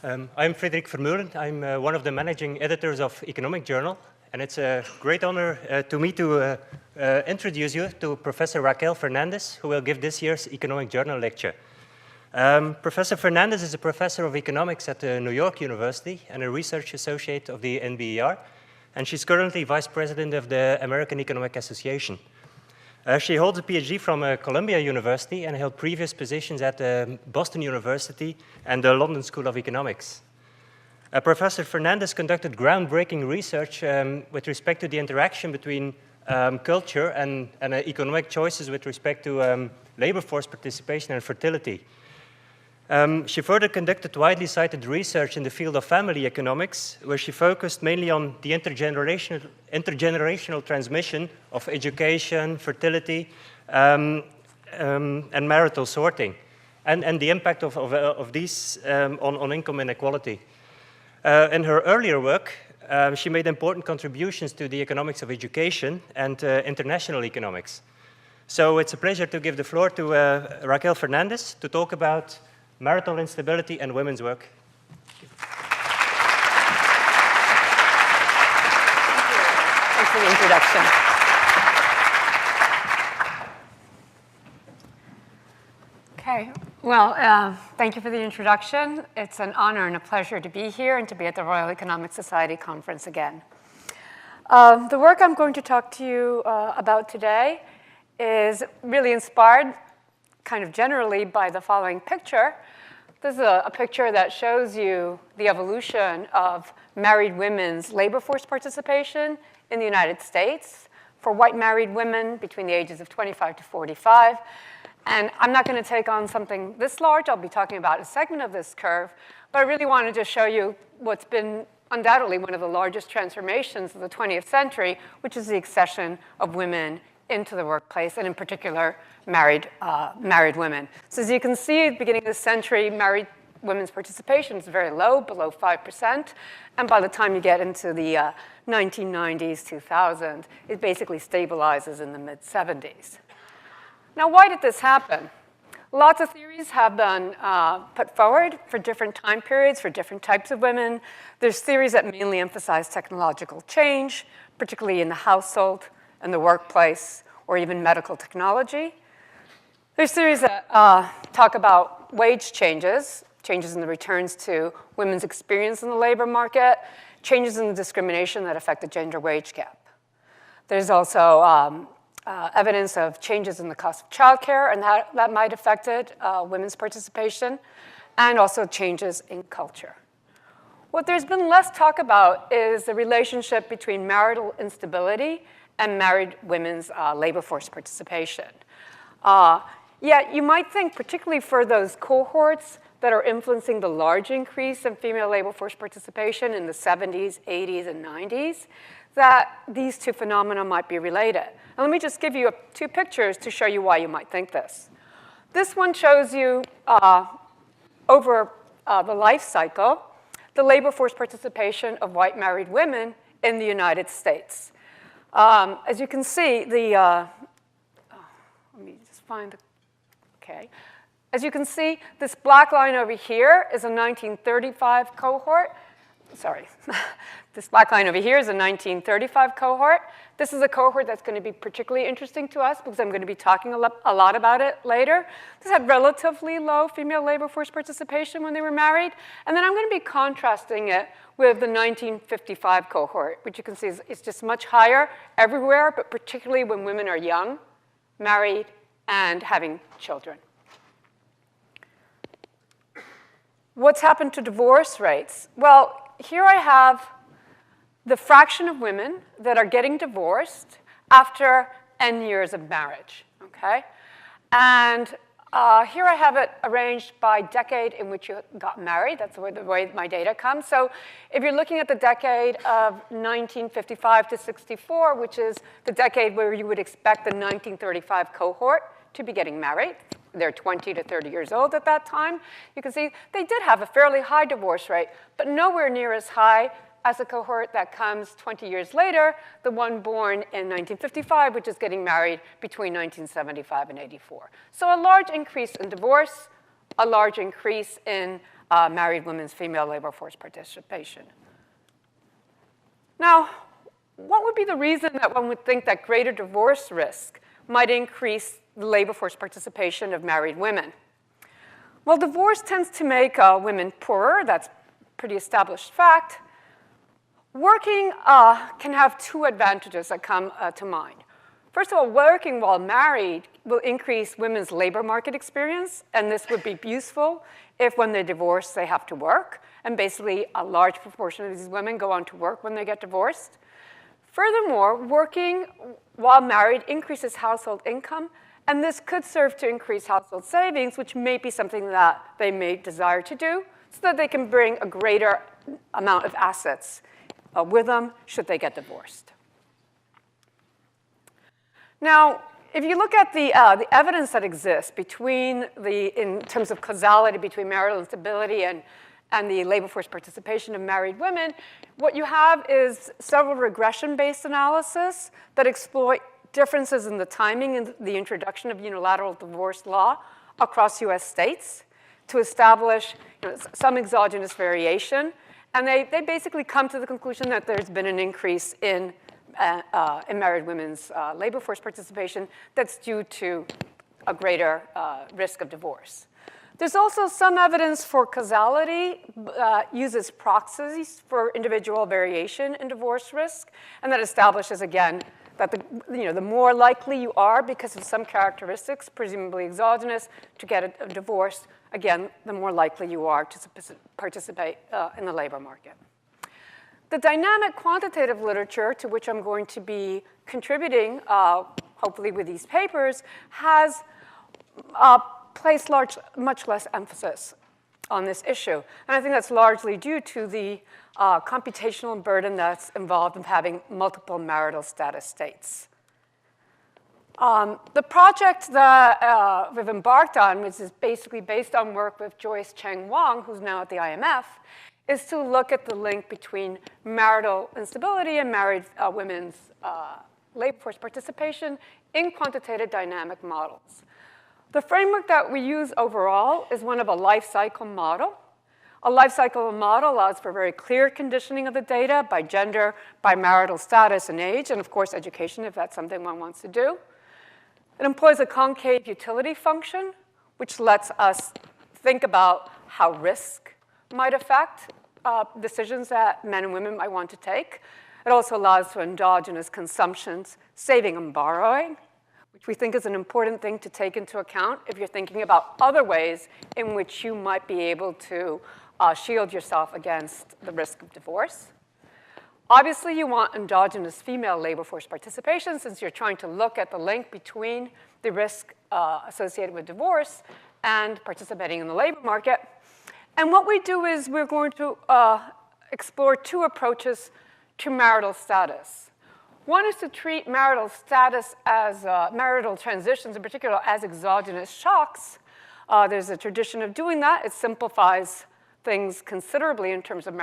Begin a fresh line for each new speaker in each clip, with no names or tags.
I'm Frederic Vermeulen. I'm one of the managing editors of Economic Journal, and it's a great honor to me to introduce you to Professor Raquel Fernández, who will give this year's Economic Journal lecture. Professor Fernández is a professor of economics at New York University and a research associate of the NBER, and she's currently vice president of the American Economic Association. She holds a PhD from Columbia University and held previous positions at Boston University and the London School of Economics. Professor Fernández conducted groundbreaking research with respect to the interaction between culture and economic choices with respect to labor force participation and fertility. She further conducted widely cited research in the field of family economics, where she focused mainly on the intergenerational transmission of education, fertility, and marital sorting, and the impact of these on income inequality. In her earlier work, she made important contributions to the economics of education and international economics. So it's a pleasure to give the floor to Raquel Fernández to talk about marital instability and women's work.
Thanks for the introduction. Okay, well, thank you for the introduction. It's an honor and a pleasure to be here and to be at the Royal Economic Society conference again. The work I'm going to talk to you about today is really inspired kind of generally by the following picture. This is a picture that shows you the evolution of married women's labor force participation in the United States for white married women between the ages of 25 to 45. And I'm not going to take on something this large. I'll be talking about a segment of this curve. But I really wanted to show you what's been undoubtedly one of the largest transformations of the 20th century, which is the accession of women into the workplace, and in particular, married women. So as you can see, at the beginning of the century, married women's participation is very low, below 5%. And by the time you get into the 1990s, 2000, it basically stabilizes in the mid-70s. Now, why did this happen? Lots of theories have been put forward for different time periods, for different types of women. There's theories that mainly emphasize technological change, particularly in the household and the workplace, or even medical technology. There's theories that talk about wage changes, changes in the returns to women's experience in the labor market, changes in the discrimination that affect the gender wage gap. There's also evidence of changes in the cost of childcare, and that might have affected women's participation, and also changes in culture. What there's been less talk about is the relationship between marital instability and married women's labor force participation. Yet you might think, particularly for those cohorts that are influencing the large increase in female labor force participation in the 70s, 80s, and 90s, that these two phenomena might be related. And let me just give you two pictures to show you why you might think this. This one shows you over the life cycle, the labor force participation of white married women in the United States. As you can see, let me just find the, okay. As you can see, this black line over here is a 1935 cohort. Sorry, this black line over here is a 1935 cohort. This is a cohort that's going to be particularly interesting to us because I'm going to be talking a lot about it later. This had relatively low female labor force participation when they were married. And then I'm going to be contrasting it with the 1955 cohort, which you can see is just much higher everywhere, but particularly when women are young, married, and having children. What's happened to divorce rates? Well, here I have the fraction of women that are getting divorced after N years of marriage, okay? And here I have it arranged by decade in which you got married. That's the way my data comes. So if you're looking at the decade of 1955 to 64, which is the decade where you would expect the 1935 cohort to be getting married, they're 20 to 30 years old at that time, you can see they did have a fairly high divorce rate, but nowhere near as high as the cohort that comes 20 years later, the one born in 1955, which is getting married between 1975 and 84. So a large increase in divorce, a large increase in married women's female labor force participation. Now, what would be the reason that one would think that greater divorce risk might increase the labor force participation of married women? Well, divorce tends to make women poorer. That's a pretty established fact. Working can have two advantages that come to mind. First of all, working while married will increase women's labor market experience, and this would be useful if when they divorce, they have to work. And basically, a large proportion of these women go on to work when they get divorced. Furthermore, working while married increases household income, and this could serve to increase household savings, which may be something that they may desire to do, so that they can bring a greater amount of assets with them should they get divorced. Now, if you look at the evidence that exists in terms of causality between marital instability and the labor force participation of married women, what you have is several regression-based analysis that exploit differences in the timing and the introduction of unilateral divorce law across US states to establish some exogenous variation. And they basically come to the conclusion that there's been an increase in married women's labor force participation that's due to a greater risk of divorce. There's also some evidence for causality, uses proxies for individual variation in divorce risk, and that establishes, again, that the more likely you are, because of some characteristics, presumably exogenous, to get a divorce, again, the more likely you are to participate in the labor market. The dynamic quantitative literature, to which I'm going to be contributing, hopefully with these papers, has placed much less emphasis on this issue. And I think that's largely due to the computational burden that's involved in having multiple marital status states. The project that we've embarked on, which is basically based on work with Joyce Cheng Wong, who's now at the IMF, is to look at the link between marital instability and married women's labor force participation in quantitative dynamic models. The framework that we use overall is one of a life cycle model. A life cycle model allows for very clear conditioning of the data by gender, by marital status and age, and of course education if that's something one wants to do. It employs a concave utility function, which lets us think about how risk might affect decisions that men and women might want to take. It also allows for endogenous consumptions, saving and borrowing, which we think is an important thing to take into account if you're thinking about other ways in which you might be able to shield yourself against the risk of divorce. Obviously, you want endogenous female labor force participation since you're trying to look at the link between the risk associated with divorce and participating in the labor market. And what we do is we're going to explore two approaches to marital status. One is to treat marital status as marital transitions in particular as exogenous shocks. There's a tradition of doing that. It simplifies things considerably in terms of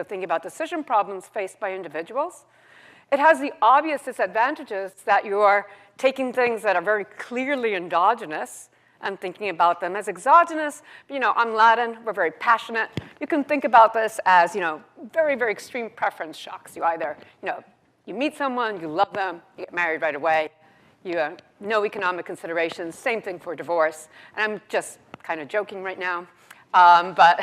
thinking about decision problems faced by individuals. It has the obvious disadvantages that you are taking things that are very clearly endogenous and thinking about them as exogenous. I'm Latin, we're very passionate. You can think about this as, very, very extreme preference shocks. You either, you meet someone, you love them, you get married right away, you have no economic considerations, same thing for divorce. And I'm just kind of joking right now. But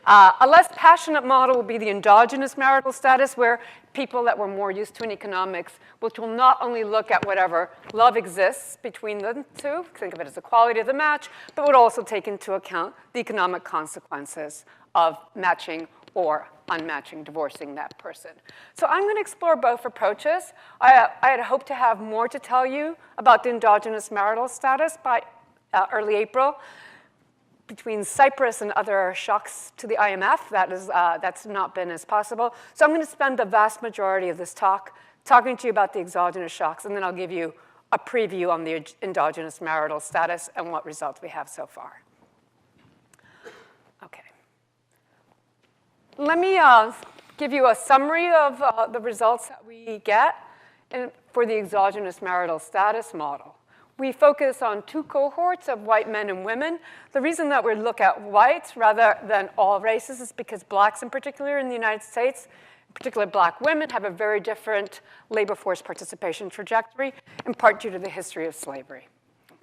a less passionate model will be the endogenous marital status, where people that were more used to in economics, which will not only look at whatever love exists between the two, think of it as the quality of the match, but would also take into account the economic consequences of matching or unmatching, divorcing that person. So I'm going to explore both approaches. I had hoped to have more to tell you about the endogenous marital status by early April. Between Cyprus and other shocks to the IMF, that's not been as possible. So I'm going to spend the vast majority of this talk talking to you about the exogenous shocks, and then I'll give you a preview on the endogenous marital status and what results we have so far. Okay. Let me give you a summary of the results that we get for the exogenous marital status model. We focus on two cohorts of white men and women. The reason that we look at whites rather than all races is because blacks in particular in the United States, in particular black women, have a very different labor force participation trajectory, in part due to the history of slavery.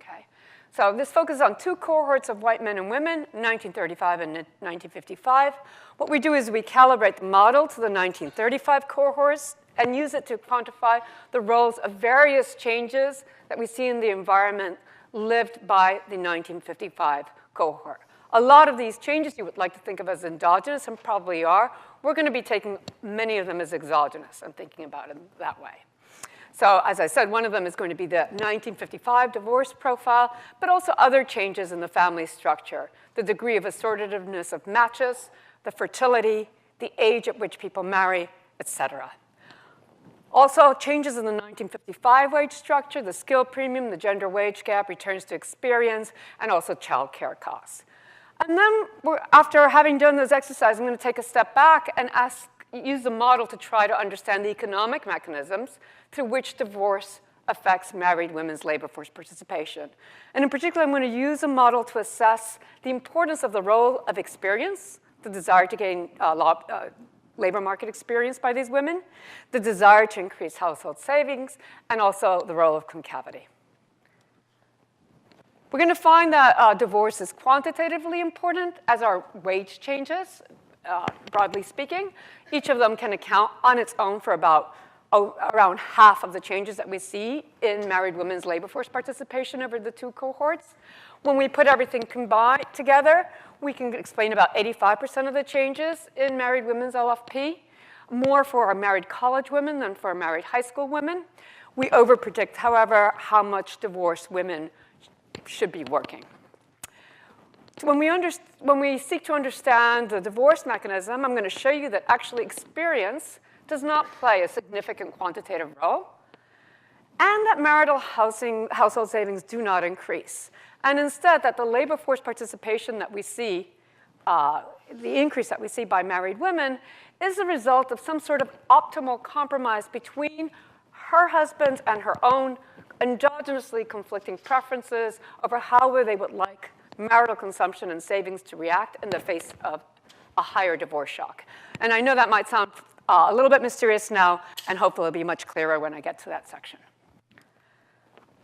Okay? So this focuses on two cohorts of white men and women, 1935 and 1955. What we do is we calibrate the model to the 1935 cohorts and use it to quantify the roles of various changes that we see in the environment lived by the 1955 cohort. A lot of these changes you would like to think of as endogenous, and probably are. We're going to be taking many of them as exogenous and thinking about it that way. So as I said, one of them is going to be the 1955 divorce profile, but also other changes in the family structure, the degree of assortativeness of matches, the fertility, the age at which people marry, et cetera. Also, changes in the 1955 wage structure, the skill premium, the gender wage gap, returns to experience, and also child care costs. And then, after having done those exercises, I'm going to take a step back and use the model to try to understand the economic mechanisms through which divorce affects married women's labor force participation. And in particular, I'm going to use a model to assess the importance of the role of experience, the desire to gain labor market experience by these women, the desire to increase household savings, and also the role of concavity. We're going to find that divorce is quantitatively important, as are wage changes, broadly speaking. Each of them can account on its own for about around half of the changes that we see in married women's labor force participation over the two cohorts. When we put everything combined together, we can explain about 85% of the changes in married women's LFP, more for our married college women than for our married high school women. We overpredict, however, how much divorced women should be working. So when we seek to understand the divorce mechanism, I'm going to show you that actually experience does not play a significant quantitative role, and that marital household savings do not increase. And instead, that the labor force participation that we see, the increase that we see by married women, is the result of some sort of optimal compromise between her husband's and her own endogenously conflicting preferences over how they would like marital consumption and savings to react in the face of a higher divorce shock. And I know that might sound a little bit mysterious now, and hopefully it'll be much clearer when I get to that section.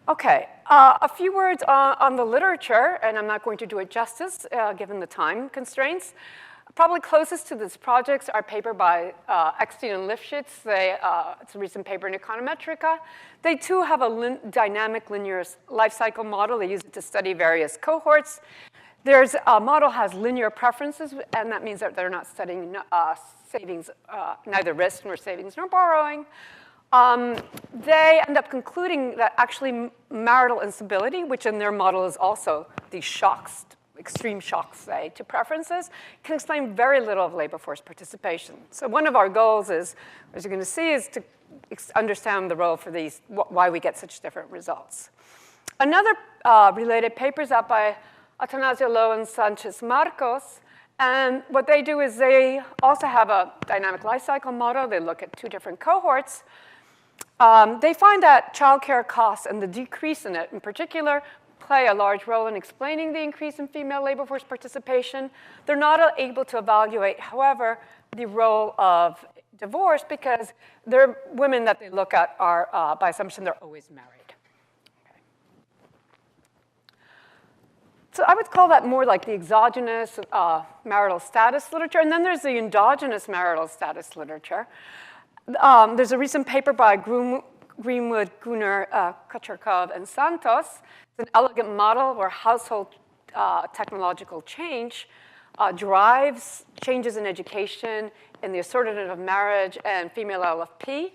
Okay, a few words on the literature, and I'm not going to do it justice given the time constraints. Probably closest to this project are a paper by Eckstein and Lifshitz. It's a recent paper in Econometrica. They too have a dynamic linear life cycle model. They use it to study various cohorts. There's a model has linear preferences, and that means that they're not studying savings, neither risk nor savings nor borrowing. They end up concluding that actually marital instability, which in their model is also these shocks, extreme shocks, say, to preferences, can explain very little of labor force participation. So one of our goals is, as you're going to see, is to understand the role for these, why we get such different results. Another related paper is out by Atanasio Leuven, Sanchez Marcos, and what they do is they also have a dynamic life cycle model. They look at two different cohorts. They find that childcare costs and the decrease in it in particular play a large role in explaining the increase in female labor force participation. They're not able to evaluate, however, the role of divorce because they're women that they look at are, by assumption, they're always married. Okay. So I would call that more like the exogenous marital status literature, and then there's the endogenous marital status literature. There's a recent paper by Greenwood, Gunnar, Kaczarkov, and Santos. It's an elegant model where household technological change drives changes in education, in the assortative of marriage, and female LFP.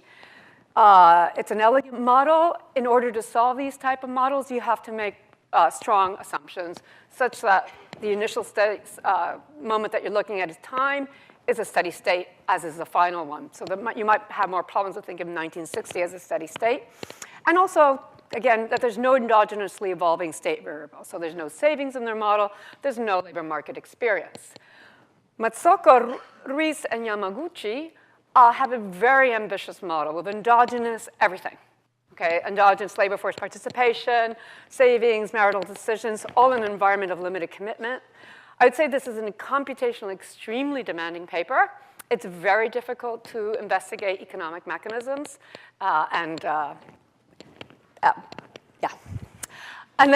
It's an elegant model. In order to solve these type of models, you have to make strong assumptions, such that the initial moment that you're looking at is time, is a steady state, as is the final one. So you might have more problems with thinking of 1960 as a steady state. And also, again, that there's no endogenously evolving state variable. So there's no savings in their model. There's no labor market experience. Matsoko, Ruiz, and Yamaguchi have a very ambitious model with endogenous everything. Okay, endogenous labor force participation, savings, marital decisions, all in an environment of limited commitment. I would say this is a computationally extremely demanding paper. It's very difficult to investigate economic mechanisms, yeah. And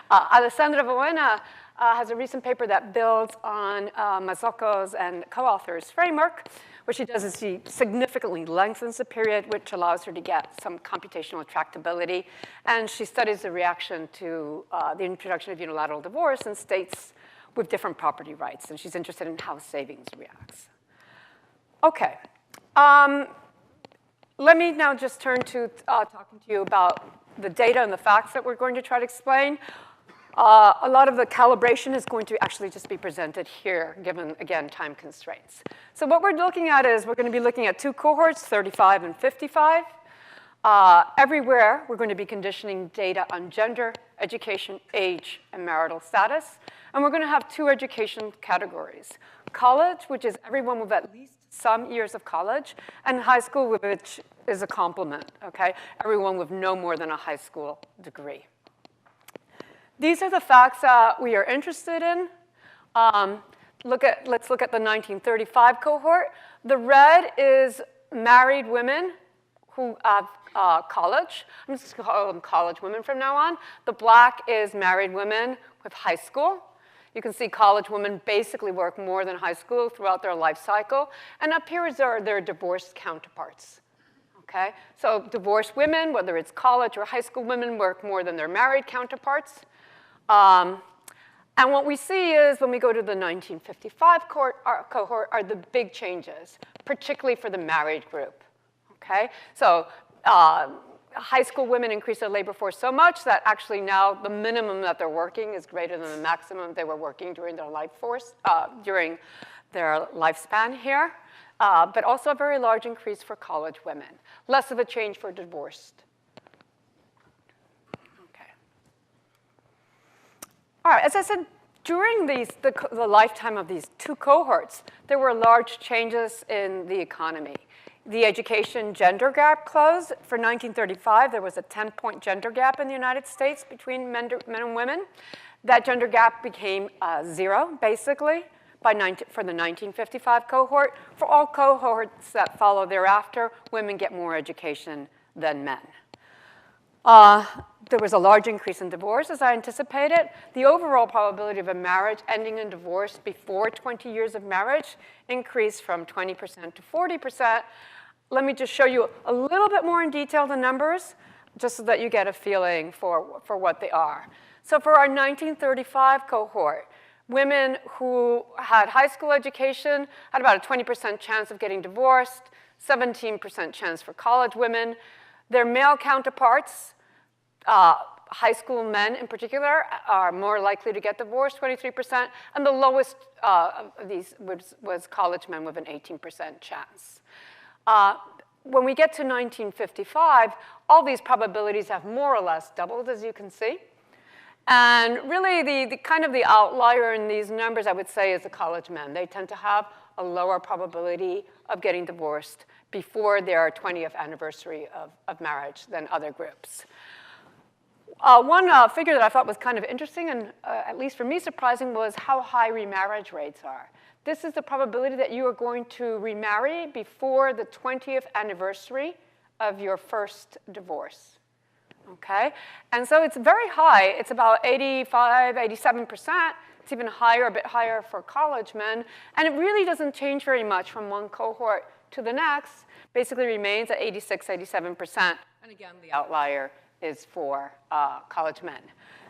Alessandra Buena has a recent paper that builds on Mazzocco's and co-authors' framework. What she does is she significantly lengthens the period, which allows her to get some computational tractability. And she studies the reaction to the introduction of unilateral divorce in states with different property rights. And she's interested in how savings reacts. OK. Let me now just turn to talking to you about the data and the facts that we're going to try to explain. A lot of the calibration is going to actually just be presented here, given, again, time constraints. So what we're looking at is we're going to be looking at two cohorts, 35 and 55. Everywhere, we're going to be conditioning data on gender, education, age, and marital status. And we're going to have two education categories. College, which is everyone with at least some years of college, and high school, which is a complement, OK? Everyone with no more than a high school degree. These are the facts that we are interested in. Let's look at the 1935 cohort. The red is married women who have college. I'm just going to call them college women from now on. The black is married women with high school. You can see college women basically work more than high school throughout their life cycle. And up here is their divorced counterparts. Okay? So divorced women, whether it's college or high school women, work more than their married counterparts. And what we see is when we go to the 1955 cohort are the big changes, particularly for the married group. Okay? So high school women increase their labor force so much that actually now the minimum that they're working is greater than the maximum they were working during their during their lifespan here. But also a very large increase for college women. Less of a change for divorced. Okay. All right, as I said, during the lifetime of these two cohorts, there were large changes in the economy. The education gender gap closed. For 1935, there was a 10-point gender gap in the United States between men and women. That gender gap became 0, basically, for the 1955 cohort. For all cohorts that follow thereafter, women get more education than men. There was a large increase in divorce, as I anticipated. The overall probability of a marriage ending in divorce before 20 years of marriage increased from 20% to 40%. Let me just show you a little bit more in detail the numbers, just so that you get a feeling for what they are. So for our 1935 cohort, women who had high school education had about a 20% chance of getting divorced, 17% chance for college women. Their male counterparts, high school men in particular, are more likely to get divorced, 23%, and the lowest of these was college men with an 18% chance. When we get to 1955, all these probabilities have more or less doubled, as you can see. And really, the outlier in these numbers, I would say, is the college men. They tend to have a lower probability of getting divorced before their 20th anniversary of marriage than other groups. One figure that I thought was kind of interesting, and at least for me surprising, was how high remarriage rates are. This is the probability that you are going to remarry before the 20th anniversary of your first divorce. Okay? And so it's very high. It's about 85, 87%. It's even higher, a bit higher for college men. And it really doesn't change very much from one cohort to the next. Basically remains at 86, 87%. And again, the outlier is for college men.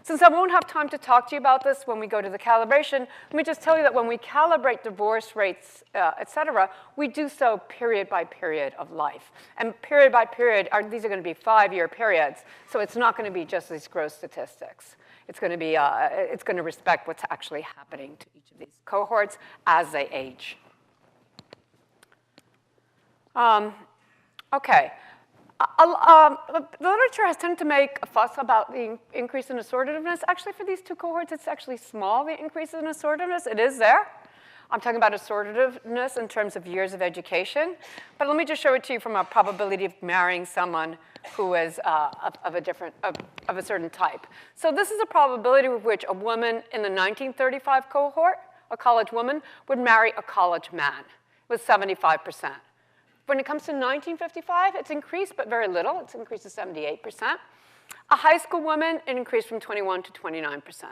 Since I won't have time to talk to you about this when we go to the calibration, let me just tell you that when we calibrate divorce rates, et cetera, we do so period by period of life. And period by period, these are going to be 5-year periods. So it's not going to be just these gross statistics. It's going to be, it's going to respect what's actually happening to each of these cohorts as they age. Okay. The literature has tended to make a fuss about the increase in assortativeness. Actually, for these two cohorts, it's actually small, the increase in assortativeness. It is there. I'm talking about assortativeness in terms of years of education. But let me just show it to you from a probability of marrying someone who is of a certain type. So this is a probability with which a woman in the 1935 cohort, a college woman, would marry a college man. It was 75%. When it comes to 1955, it's increased, but very little. It's increased to 78%. A high school woman, it increased from 21 to 29%.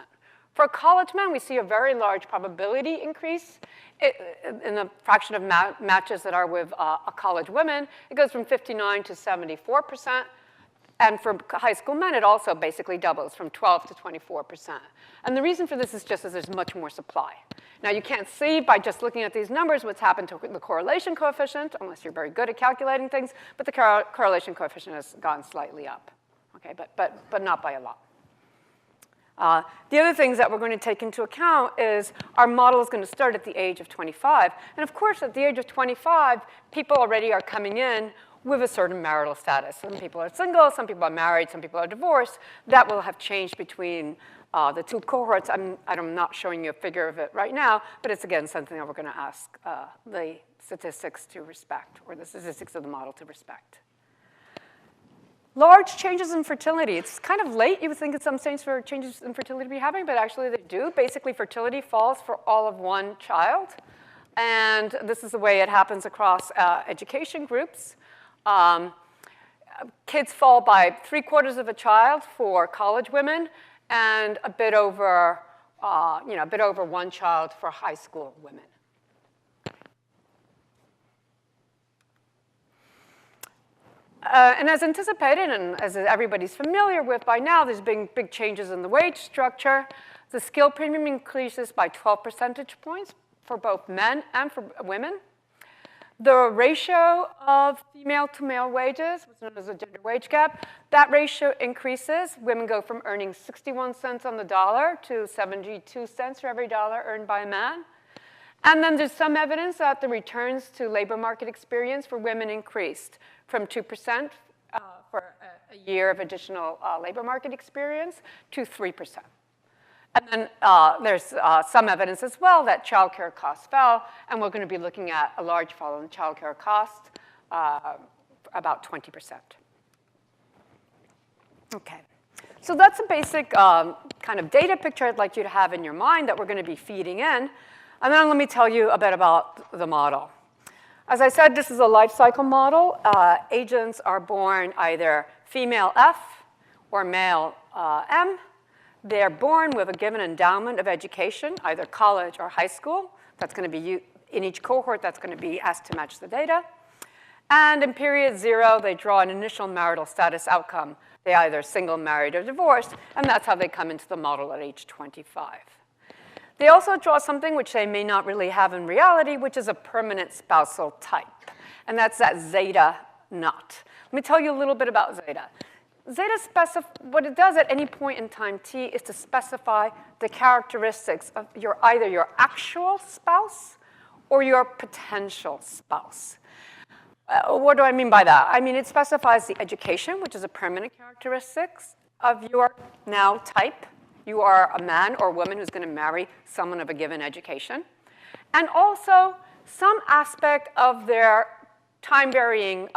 For a college man, we see a very large probability increase in the fraction of matches that are with a college woman. It goes from 59 to 74%. And for high school men, it also basically doubles from 12 to 24%. And the reason for this is just that there's much more supply. Now, you can't see by just looking at these numbers what's happened to the correlation coefficient, unless you're very good at calculating things, but the correlation coefficient has gone slightly up, okay, but not by a lot. The other things that we're going to take into account is our model is going to start at the age of 25. And of course, at the age of 25, people already are coming in with a certain marital status. Some people are single, some people are married, some people are divorced. That will have changed between the two cohorts. I'm not showing you a figure of it right now, but it's, again, something that we're going to ask the statistics to respect, or the statistics of the model to respect. Large changes in fertility. It's kind of late. You would think at some stage for changes in fertility to be happening, but actually they do. Basically, fertility falls for all of one child. And this is the way it happens across education groups. Kids fall by 3/4 of a child for college women, and a bit over, a bit over one child for high school women. And as anticipated, and as everybody's familiar with by now, there's been big changes in the wage structure. The skill premium increases by 12 percentage points for both men and for women. The ratio of female to male wages, what's known as a gender wage gap, that ratio increases. Women go from earning 61 cents on the dollar to 72 cents for every dollar earned by a man. And then there's some evidence that the returns to labor market experience for women increased from 2% for a year of additional labor market experience to 3%. And then there's some evidence as well that childcare costs fell, and we're going to be looking at a large fall in childcare costs, about 20%. Okay, so that's a basic kind of data picture I'd like you to have in your mind that we're going to be feeding in. And then let me tell you a bit about the model. As I said, this is a life cycle model. Agents are born either female F or male M. They're born with a given endowment of education, either college or high school. That's going to be, in each cohort, that's going to be asked to match the data. And in period 0, they draw an initial marital status outcome. They either single, married, or divorced, and that's how they come into the model at age 25. They also draw something which they may not really have in reality, which is a permanent spousal type. And that's that zeta knot. Let me tell you a little bit about zeta. Zeta what it does at any point in time t is to specify the characteristics of either your actual spouse or your potential spouse. What do I mean by that? I mean, it specifies the education, which is a permanent characteristic of your now type. You are a man or a woman who's going to marry someone of a given education. And also some aspect of their time-varying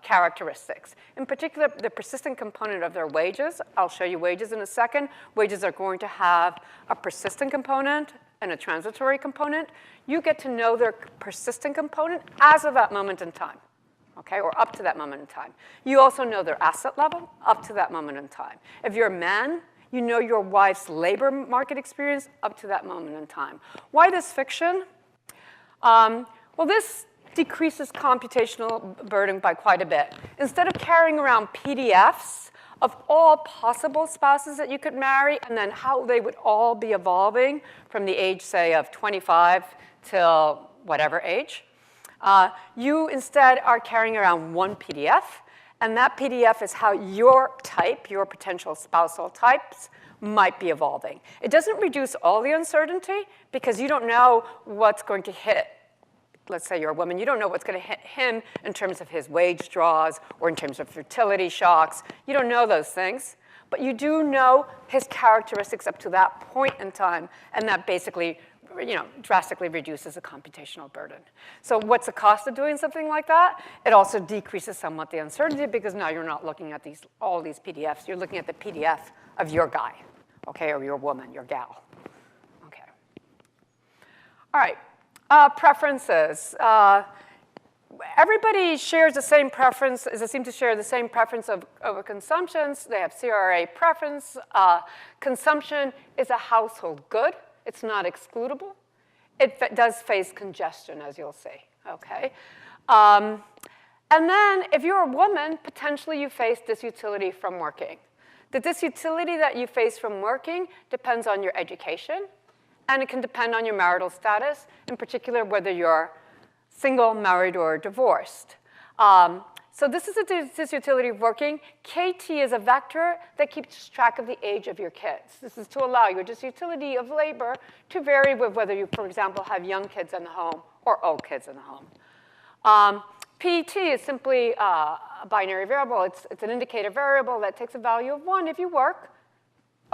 characteristics. In particular, the persistent component of their wages. I'll show you wages in a second. Wages are going to have a persistent component and a transitory component. You get to know their persistent component as of that moment in time, okay, or up to that moment in time. You also know their asset level up to that moment in time. If you're a man, you know your wife's labor market experience up to that moment in time. Why this fiction? Well, this decreases computational burden by quite a bit. Instead of carrying around PDFs of all possible spouses that you could marry and then how they would all be evolving from the age, say, of 25 till whatever age, you instead are carrying around one PDF. And that PDF is how your type, your potential spousal types, might be evolving. It doesn't reduce all the uncertainty because you don't know what's going to hit. Let's say you're a woman, you don't know what's going to hit him in terms of his wage draws or in terms of fertility shocks. You don't know those things. But you do know his characteristics up to that point in time, and that basically drastically reduces the computational burden. So what's the cost of doing something like that? It also decreases somewhat the uncertainty because now you're not looking at all these PDFs. You're looking at the PDF of your guy, okay, or your woman, your gal. Okay. All right. Preferences. Everybody shares the same preference, seem to share the same preference over consumptions. They have CRA preference. Consumption is a household good. It's not excludable. It does face congestion, as you'll see, okay? And then if you're a woman, potentially you face disutility from working. The disutility that you face from working depends on your education, and it can depend on your marital status, in particular whether you're single, married, or divorced. So this is a disutility of working. KT is a vector that keeps track of the age of your kids. This is to allow your disutility of labor to vary with whether you, for example, have young kids in the home or old kids in the home. PT is simply a binary variable. It's an indicator variable that takes a value of 1 if you work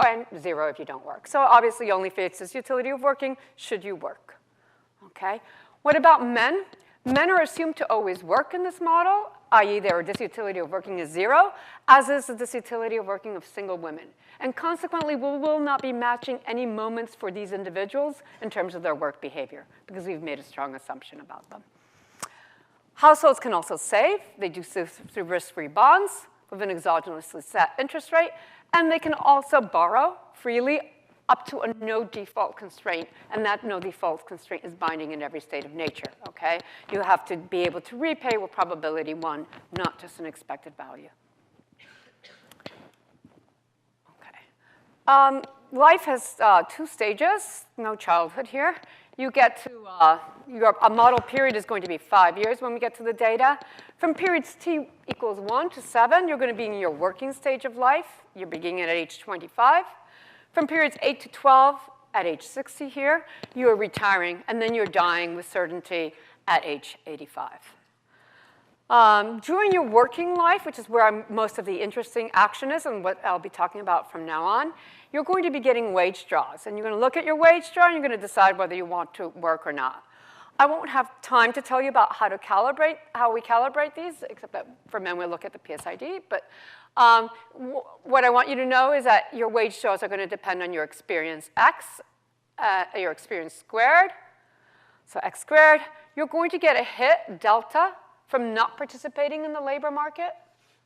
and 0 if you don't work. So obviously you only face disutility of working should you work. Okay? What about men? Men are assumed to always work in this model, i.e. their disutility of working is 0, as is the disutility of working of single women. And consequently, we will not be matching any moments for these individuals in terms of their work behavior, because we've made a strong assumption about them. Households can also save. They do so through risk-free bonds with an exogenously set interest rate, and they can also borrow freely up to a no default constraint, and that no default constraint is binding in every state of nature, okay? You have to be able to repay with probability 1, not just an expected value. Okay. Life has 2 stages, no childhood here. You get to, a model period is going to be 5 years when we get to the data. From periods t equals 1 to 7, you're going to be in your working stage of life. You're beginning at age 25. From periods 8 to 12, at age 60 here, you are retiring, and then you're dying with certainty at age 85. During your working life, which is where most of the interesting action is and what I'll be talking about from now on, you're going to be getting wage draws. And you're going to look at your wage draw, and you're going to decide whether you want to work or not. I won't have time to tell you about how we calibrate these, except that for men we'll look at the PSID. But what I want you to know is that your wage draws are going to depend on your experience X, your experience squared. So X squared. You're going to get a hit, delta, from not participating in the labor market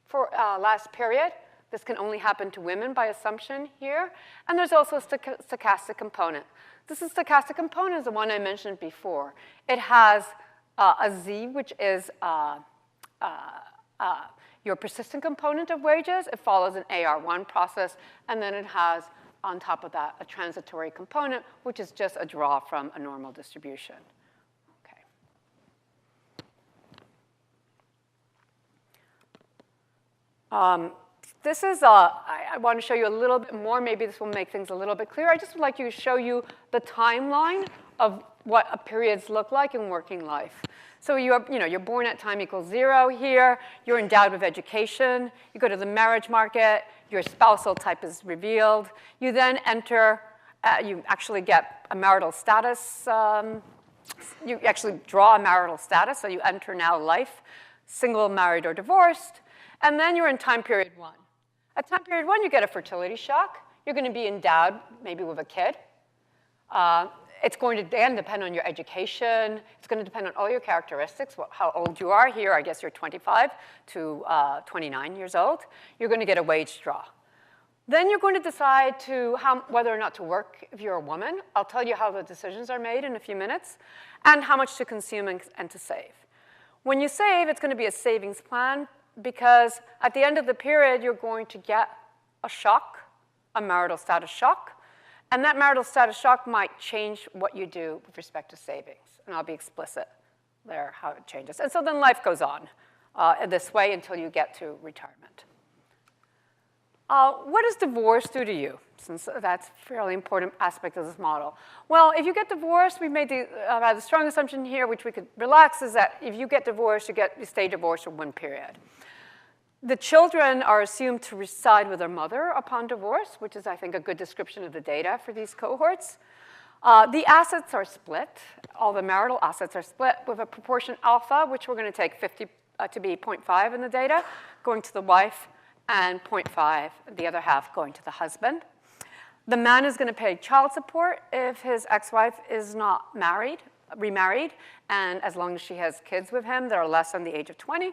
for last period. This can only happen to women by assumption here. And there's also a stochastic component. This stochastic component is the one I mentioned before. It has a Z, which is your persistent component of wages. It follows an AR1 process. And then it has, on top of that, a transitory component, which is just a draw from a normal distribution. Okay. This is, I want to show you a little bit more. Maybe this will make things a little bit clearer. I just would like to show you the timeline of what periods look like in working life. So you're born at time equals 0 here. You're endowed with education. You go to the marriage market. Your spousal type is revealed. You then enter, you actually get a marital status. You actually draw a marital status, so you enter now life, single, married, or divorced. And then you're in time period 1. At time period 1, you get a fertility shock. You're going to be endowed maybe with a kid. It's going to then depend on your education. It's going to depend on all your characteristics, how old you are. Here, I guess you're 25 to 29 years old. You're going to get a wage draw. Then you're going to decide whether or not to work if you're a woman. I'll tell you how the decisions are made in a few minutes, and how much to consume and to save. When you save, it's going to be a savings plan, because at the end of the period, you're going to get a shock, a marital status shock. And that marital status shock might change what you do with respect to savings. And I'll be explicit there how it changes. And so then life goes on this way until you get to retirement. What does divorce do to you? Since that's a fairly important aspect of this model. Well, if you get divorced, we've made the strong assumption here, which we could relax, is that if you get divorced, you stay divorced for 1 period. The children are assumed to reside with their mother upon divorce, which is, I think, a good description of the data for these cohorts. The assets are split. All the marital assets are split with a proportion alpha, which we're going to take 50 to be 0.5 in the data, going to the wife, and 0.5, the other half, going to the husband. The man is going to pay child support if his ex-wife is not remarried, and as long as she has kids with him that are less than the age of 20.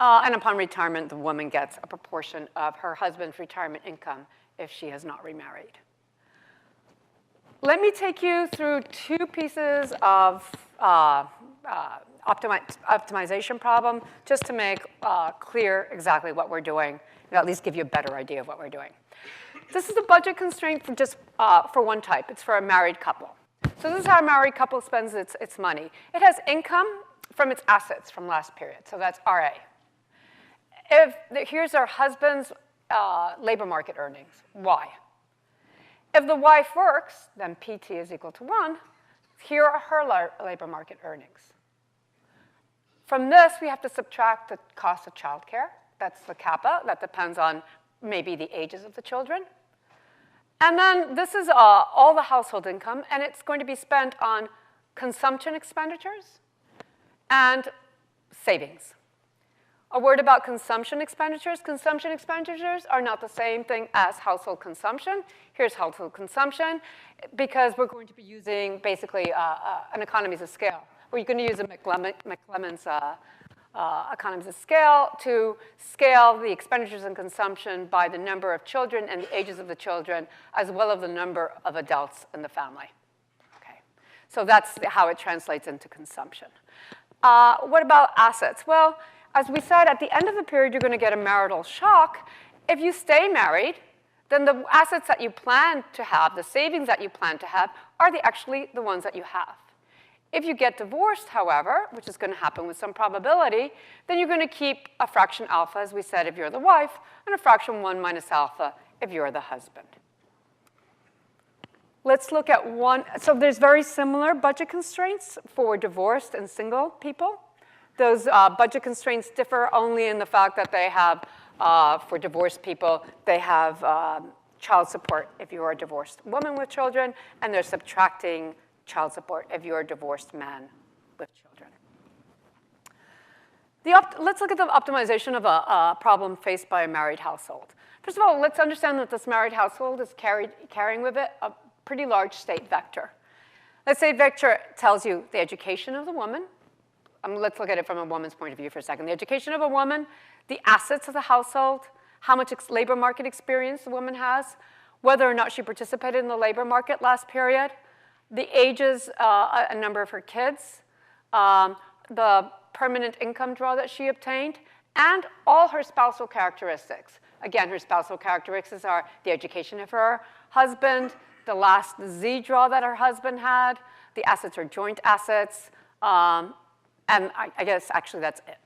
And upon retirement, the woman gets a proportion of her husband's retirement income if she has not remarried. Let me take you through two pieces of optimization problem just to make clear exactly what we're doing, and at least give you a better idea of what we're doing. This is a budget constraint for just for one type. It's for a married couple. So this is how a married couple spends its money. It has income from its assets from last period, so that's RA. Here's our husband's labor market earnings, Y. If the wife works, then PT is equal to 1. Here are her labor market earnings. From this, we have to subtract the cost of childcare. That's the kappa. That depends on maybe the ages of the children. And then this is all the household income, and it's going to be spent on consumption expenditures and savings. A word about consumption expenditures. Consumption expenditures are not the same thing as household consumption. Here's household consumption, because we're going to be using basically an economies of scale. We're going to use a McClemen's economies of scale to scale the expenditures and consumption by the number of children and the ages of the children, as well as the number of adults in the family. Okay. So that's how it translates into consumption. What about assets? Well, as we said, at the end of the period, you're going to get a marital shock. If you stay married, then the assets that you plan to have, the savings that you plan to have, are actually the ones that you have. If you get divorced, however, which is going to happen with some probability, then you're going to keep a fraction alpha, as we said, if you're the wife, and a fraction 1 minus alpha if you're the husband. Let's look at one. So there's very similar budget constraints for divorced and single people. Those budget constraints differ only in the fact that they have, for divorced people, they have child support if you are a divorced woman with children, and they're subtracting child support if you're a divorced man with children. Let's look at the optimization of a problem faced by a married household. First of all, let's understand that this married household is carrying with it a pretty large state vector. Let's say vector tells you the education of the woman. Let's look at it from a woman's point of view for a second. The education of a woman, the assets of the household, how much labor market experience the woman has, whether or not she participated in the labor market last period, the ages, a number of her kids, the permanent income draw that she obtained, and all her spousal characteristics. Again, her spousal characteristics are the education of her husband, the last Z draw that her husband had, the assets are joint assets, and I guess actually that's it,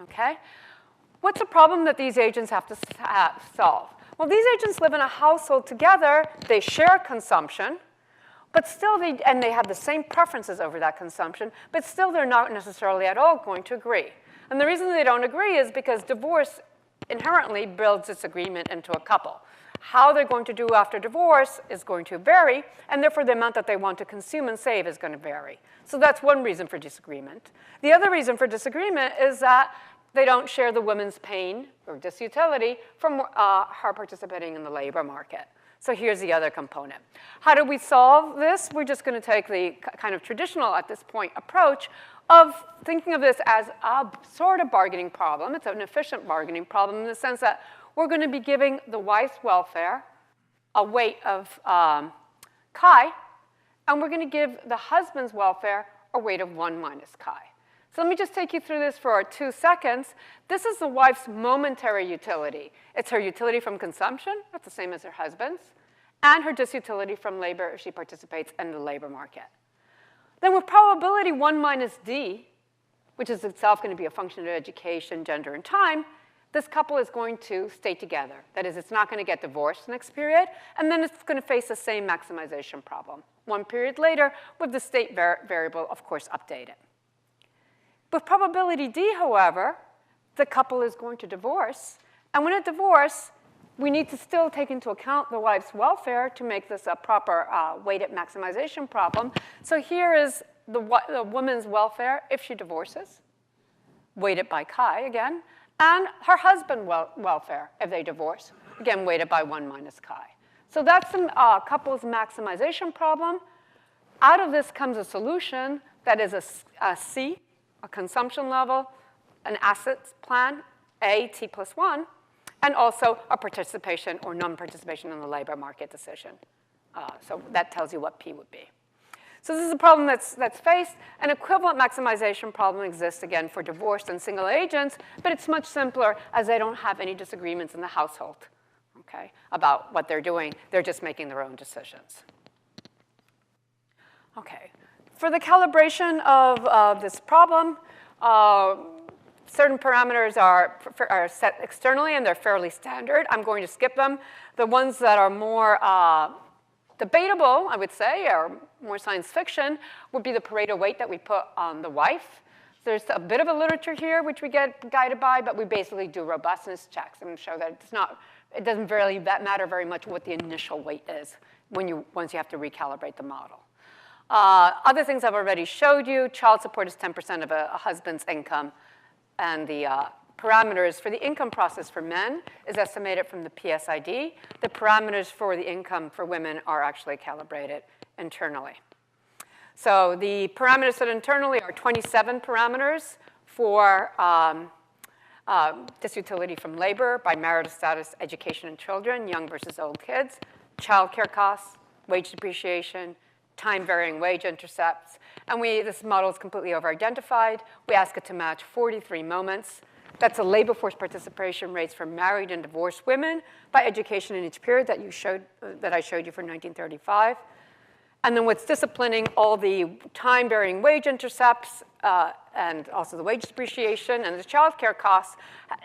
okay? What's the problem that these agents have to solve? Well, these agents live in a household together. They share consumption, but still they have the same preferences over that consumption, but still they're not necessarily at all going to agree. And the reason they don't agree is because divorce inherently builds disagreement into a couple. How they're going to do after divorce is going to vary, and therefore the amount that they want to consume and save is going to vary. So that's one reason for disagreement. The other reason for disagreement is that they don't share the woman's pain or disutility from her participating in the labor market. So here's the other component. How do we solve this? We're just going to take the kind of traditional, at this point, approach of thinking of this as a sort of bargaining problem. It's an efficient bargaining problem in the sense that we're going to be giving the wife's welfare a weight of chi, and we're going to give the husband's welfare a weight of 1 minus chi. So let me just take you through this for 2 seconds. This is the wife's momentary utility. It's her utility from consumption, that's the same as her husband's, and her disutility from labor if she participates in the labor market. Then with probability 1 minus d, which is itself going to be a function of education, gender, and time, this couple is going to stay together. That is, it's not going to get divorced next period, and then it's going to face the same maximization problem. 1 period later, with the state variable, of course, updated. With probability D, however, the couple is going to divorce, and when it divorces, we need to still take into account the wife's welfare to make this a proper weighted maximization problem. So here is the woman's welfare if she divorces, weighted by chi again, and her husband's welfare if they divorce, again, weighted by 1 minus chi. So that's some couples maximization problem. Out of this comes a solution that is a C, a consumption level, an assets plan, A, T plus 1, and also a participation or non-participation in the labor market decision. So that tells you what P would be. So this is a problem that's faced. An equivalent maximization problem exists, again, for divorced and single agents, but it's much simpler as they don't have any disagreements in the household, okay, about what they're doing. They're just making their own decisions. Okay. For the calibration of this problem, certain parameters are set externally, and they're fairly standard. I'm going to skip them. The ones that are more debatable, I would say, or more science fiction, would be the Pareto weight that we put on the wife. There's a bit of a literature here, which we get guided by, but we basically do robustness checks and show that it doesn't really matter very much what the initial weight is once you have to recalibrate the model. Other things I've already showed you. Child support is 10% of a husband's income. And the parameters for the income process for men is estimated from the PSID. The parameters for the income for women are actually calibrated internally. So the parameters set internally are 27 parameters for disutility from labor by marital status, education, and children, young versus old kids, childcare costs, wage depreciation, time-varying wage intercepts. And this model is completely over-identified. We ask it to match 43 moments. That's the labor force participation rates for married and divorced women by education in each period that I showed you for 1935. And then what's disciplining all the time-varying wage intercepts and also the wage depreciation and the childcare costs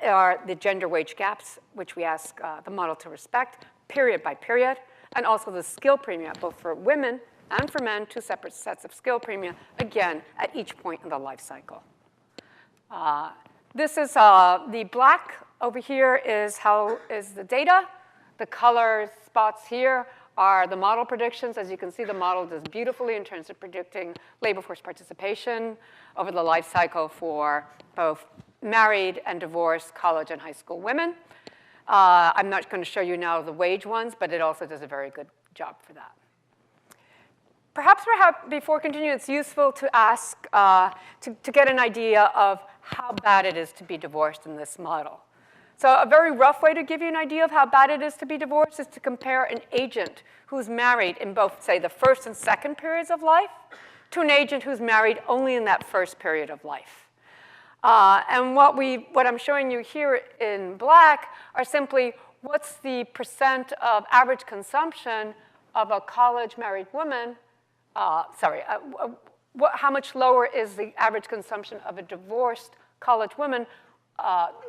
are the gender wage gaps, which we ask the model to respect, period by period, and also the skill premium, both for women and for men, 2 separate sets of skill premium, again, at each point in the life cycle. This is the black over here is the data. The color spots here are the model predictions. As you can see, the model does beautifully in terms of predicting labor force participation over the life cycle for both married and divorced college and high school women. I'm not going to show you now the wage ones, but it also does a very good job for that. Perhaps before continuing, it's useful to ask, to get an idea of how bad it is to be divorced in this model. So a very rough way to give you an idea of how bad it is to be divorced is to compare an agent who's married in both, say, the first and second periods of life to an agent who's married only in that first period of life. And what I'm showing you here in black are simply what's the percent of average consumption of a college married woman. How much lower is the average consumption of a divorced college woman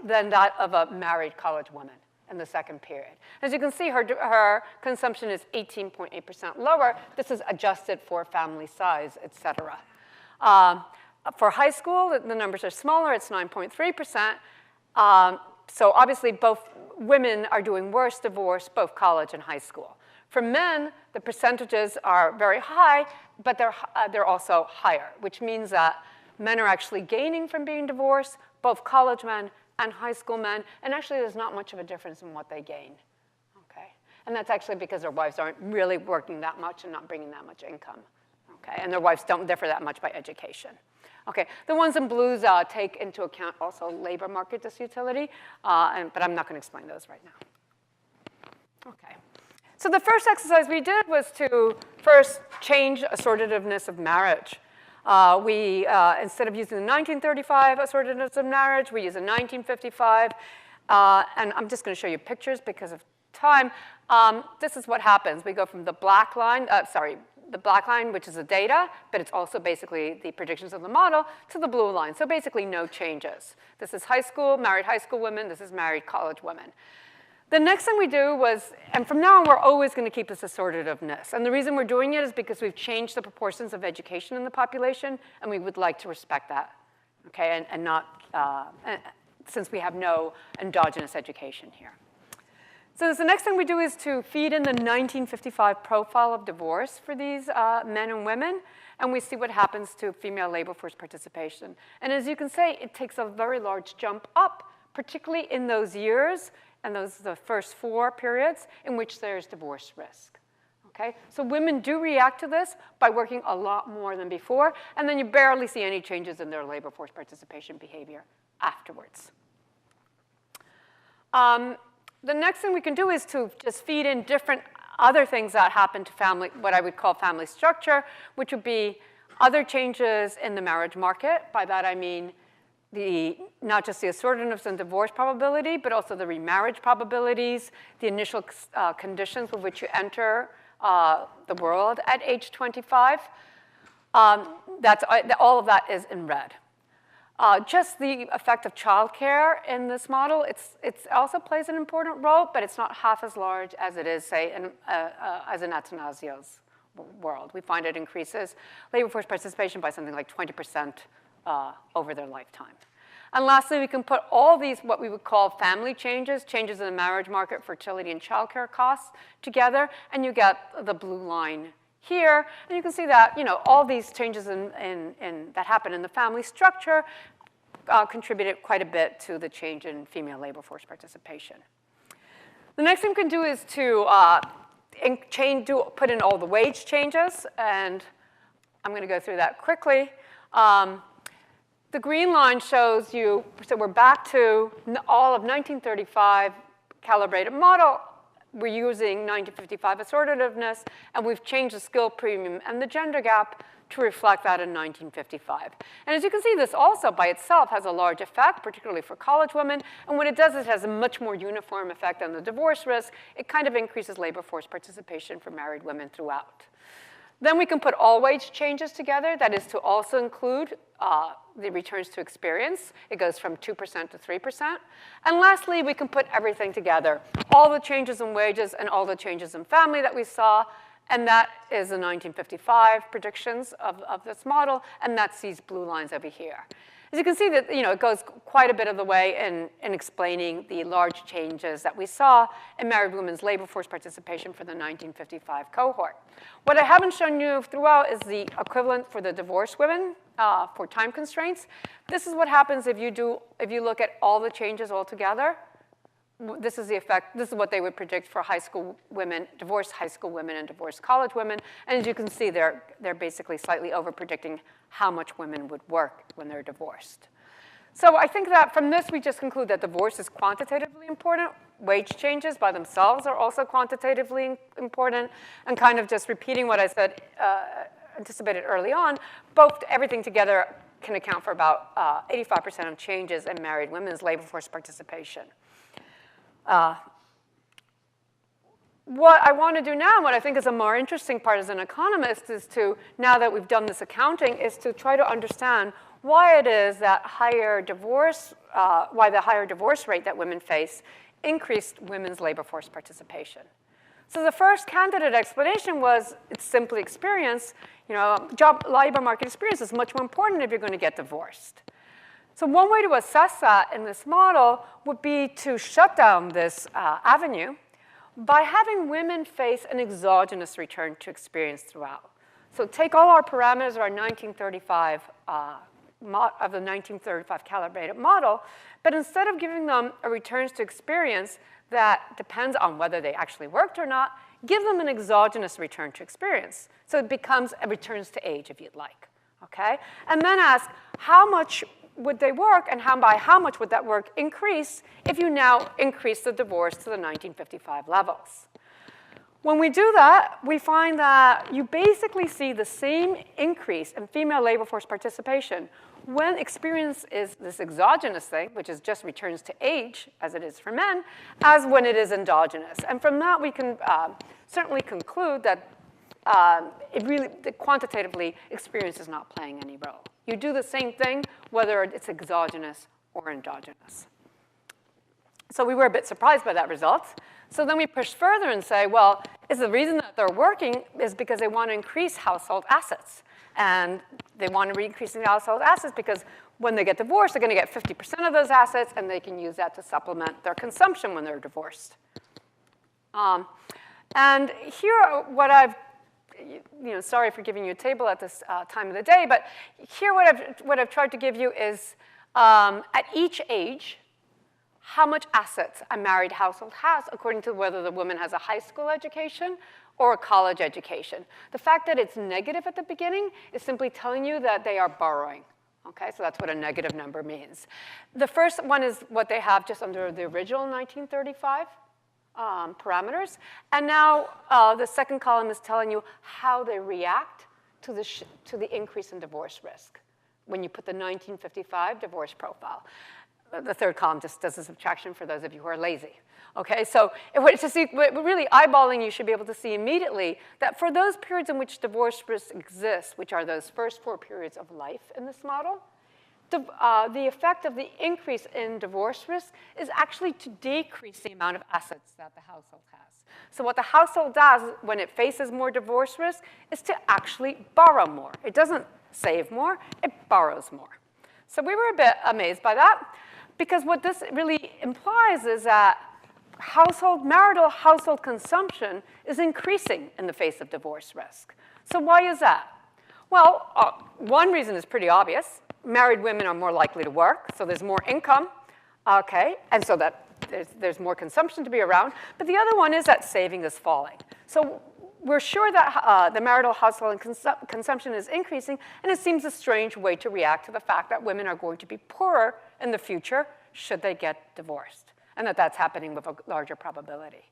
than that of a married college woman in the second period? As you can see, her consumption is 18.8% lower. This is adjusted for family size, et cetera. For high school, the numbers are smaller. It's 9.3%. So obviously, both women are doing worse divorced, both college and high school. For men, the percentages are very high, but they're also higher, which means that men are actually gaining from being divorced, both college men and high school men, and actually there's not much of a difference in what they gain, okay? And that's actually because their wives aren't really working that much and not bringing that much income, okay? And their wives don't differ that much by education. Okay, the ones in blues take into account also labor market disutility, but I'm not going to explain those right now. Okay. So the first exercise we did was to first change assortativeness of marriage. Instead of using the 1935 assortativeness of marriage, we use a 1955. And I'm just going to show you pictures because of time. This is what happens. We go from the black line, which is the data, but it's also basically the predictions of the model, to the blue line. So basically no changes. This is high school, married high school women. This is married college women. The next thing we do was, and from now on, we're always going to keep this assortativeness. And the reason we're doing it is because we've changed the proportions of education in the population, and we would like to respect that, okay, and not, since we have no endogenous education here. So the next thing we do is to feed in the 1955 profile of divorce for these men and women, and we see what happens to female labor force participation. And as you can see, it takes a very large jump up, particularly in those years, and the first 4 periods in which there's divorce risk. Okay? So women do react to this by working a lot more than before, and then you barely see any changes in their labor force participation behavior afterwards. The next thing we can do is to just feed in different other things that happen to family, what I would call family structure, which would be other changes in the marriage market. By that I mean not just the assortedness and divorce probability, but also the remarriage probabilities, the initial conditions with which you enter the world at age 25. All of that is in red. Just the effect of childcare in this model, it also plays an important role, but it's not half as large as it is, say, as in Atanasios' world. We find it increases labor force participation by something like 20% over their lifetime. And lastly, we can put all these, what we would call family changes, changes in the marriage market, fertility, and childcare costs together, and you get the blue line here. And you can see that, all these changes that happen in the family structure contributed quite a bit to the change in female labor force participation. The next thing we can do is to put in all the wage changes, and I'm going to go through that quickly. The green line shows you, so we're back to all of 1935 calibrated model. We're using 1955 assortativeness, and we've changed the skill premium and the gender gap to reflect that in 1955. And as you can see, this also by itself has a large effect, particularly for college women. And what it does is it has a much more uniform effect on the divorce risk. It kind of increases labor force participation for married women throughout. Then we can put all wage changes together. That is to also include the returns to experience. It goes from 2% to 3%. And lastly, we can put everything together, all the changes in wages and all the changes in family that we saw. And that is the 1955 predictions of this model. And that's these blue lines over here. As you can see, that it goes quite a bit of the way in explaining the large changes that we saw in married women's labor force participation for the 1955 cohort. What I haven't shown you throughout is the equivalent for the divorced women for time constraints. This is what happens if you look at all the changes all together. This is the effect. This is what they would predict for high school women, divorced high school women, and divorced college women. And as you can see, they're basically slightly over-predicting how much women would work when they're divorced. So I think that from this, we just conclude that divorce is quantitatively important. Wage changes by themselves are also quantitatively important. And kind of just repeating what I said, anticipated early on, everything together can account for about 85% of changes in married women's labor force participation. What I want to do now, what I think is a more interesting part as an economist, is to, now that we've done this accounting, is to try to understand why it is that why the higher divorce rate that women face increased women's labor force participation. So the first candidate explanation was it's simply experience. Job labor market experience is much more important if you're going to get divorced. So one way to assess that in this model would be to shut down this avenue by having women face an exogenous return to experience throughout. So take all our parameters of our 1935 calibrated model, but instead of giving them a returns to experience that depends on whether they actually worked or not, give them an exogenous return to experience. So it becomes a returns to age, if you'd like. Okay? And then ask how much would they work, and by how much would that work increase if you now increase the divorce to the 1955 levels? When we do that, we find that you basically see the same increase in female labor force participation when experience is this exogenous thing, which is just returns to age, as it is for men, as when it is endogenous. And from that, we can certainly conclude that quantitatively, experience is not playing any role. You do the same thing, whether it's exogenous or endogenous. So we were a bit surprised by that result. So then we pushed further and say, well, is the reason that they're working is because they want to increase household assets. And they want to increase the household assets because when they get divorced, they're going to get 50% of those assets, and they can use that to supplement their consumption when they're divorced. And here, what I've, sorry for giving you a table at this time of the day, but here what I've tried to give you is, at each age, how much assets a married household has according to whether the woman has a high school education or a college education. The fact that it's negative at the beginning is simply telling you that they are borrowing. Okay, so that's what a negative number means. The first one is what they have just under the original 1935 parameters. And now the second column is telling you how they react to the increase in divorce risk when you put the 1955 divorce profile. The third column just does a subtraction for those of you who are lazy. Okay, so really eyeballing, you should be able to see immediately that for those periods in which divorce risk exists, which are those first 4 periods of life in this model, the effect of the increase in divorce risk is actually to decrease the amount of assets that the household has. So what the household does when it faces more divorce risk is to actually borrow more. It doesn't save more, it borrows more. So we were a bit amazed by that, because what this really implies is that marital household consumption is increasing in the face of divorce risk. So why is that? Well, one reason is pretty obvious. Married women are more likely to work, so there's more income, okay, and so that there's more consumption to be around. But the other one is that saving is falling. So we're sure that the marital household consumption is increasing, and it seems a strange way to react to the fact that women are going to be poorer in the future should they get divorced, and that that's happening with a larger probability.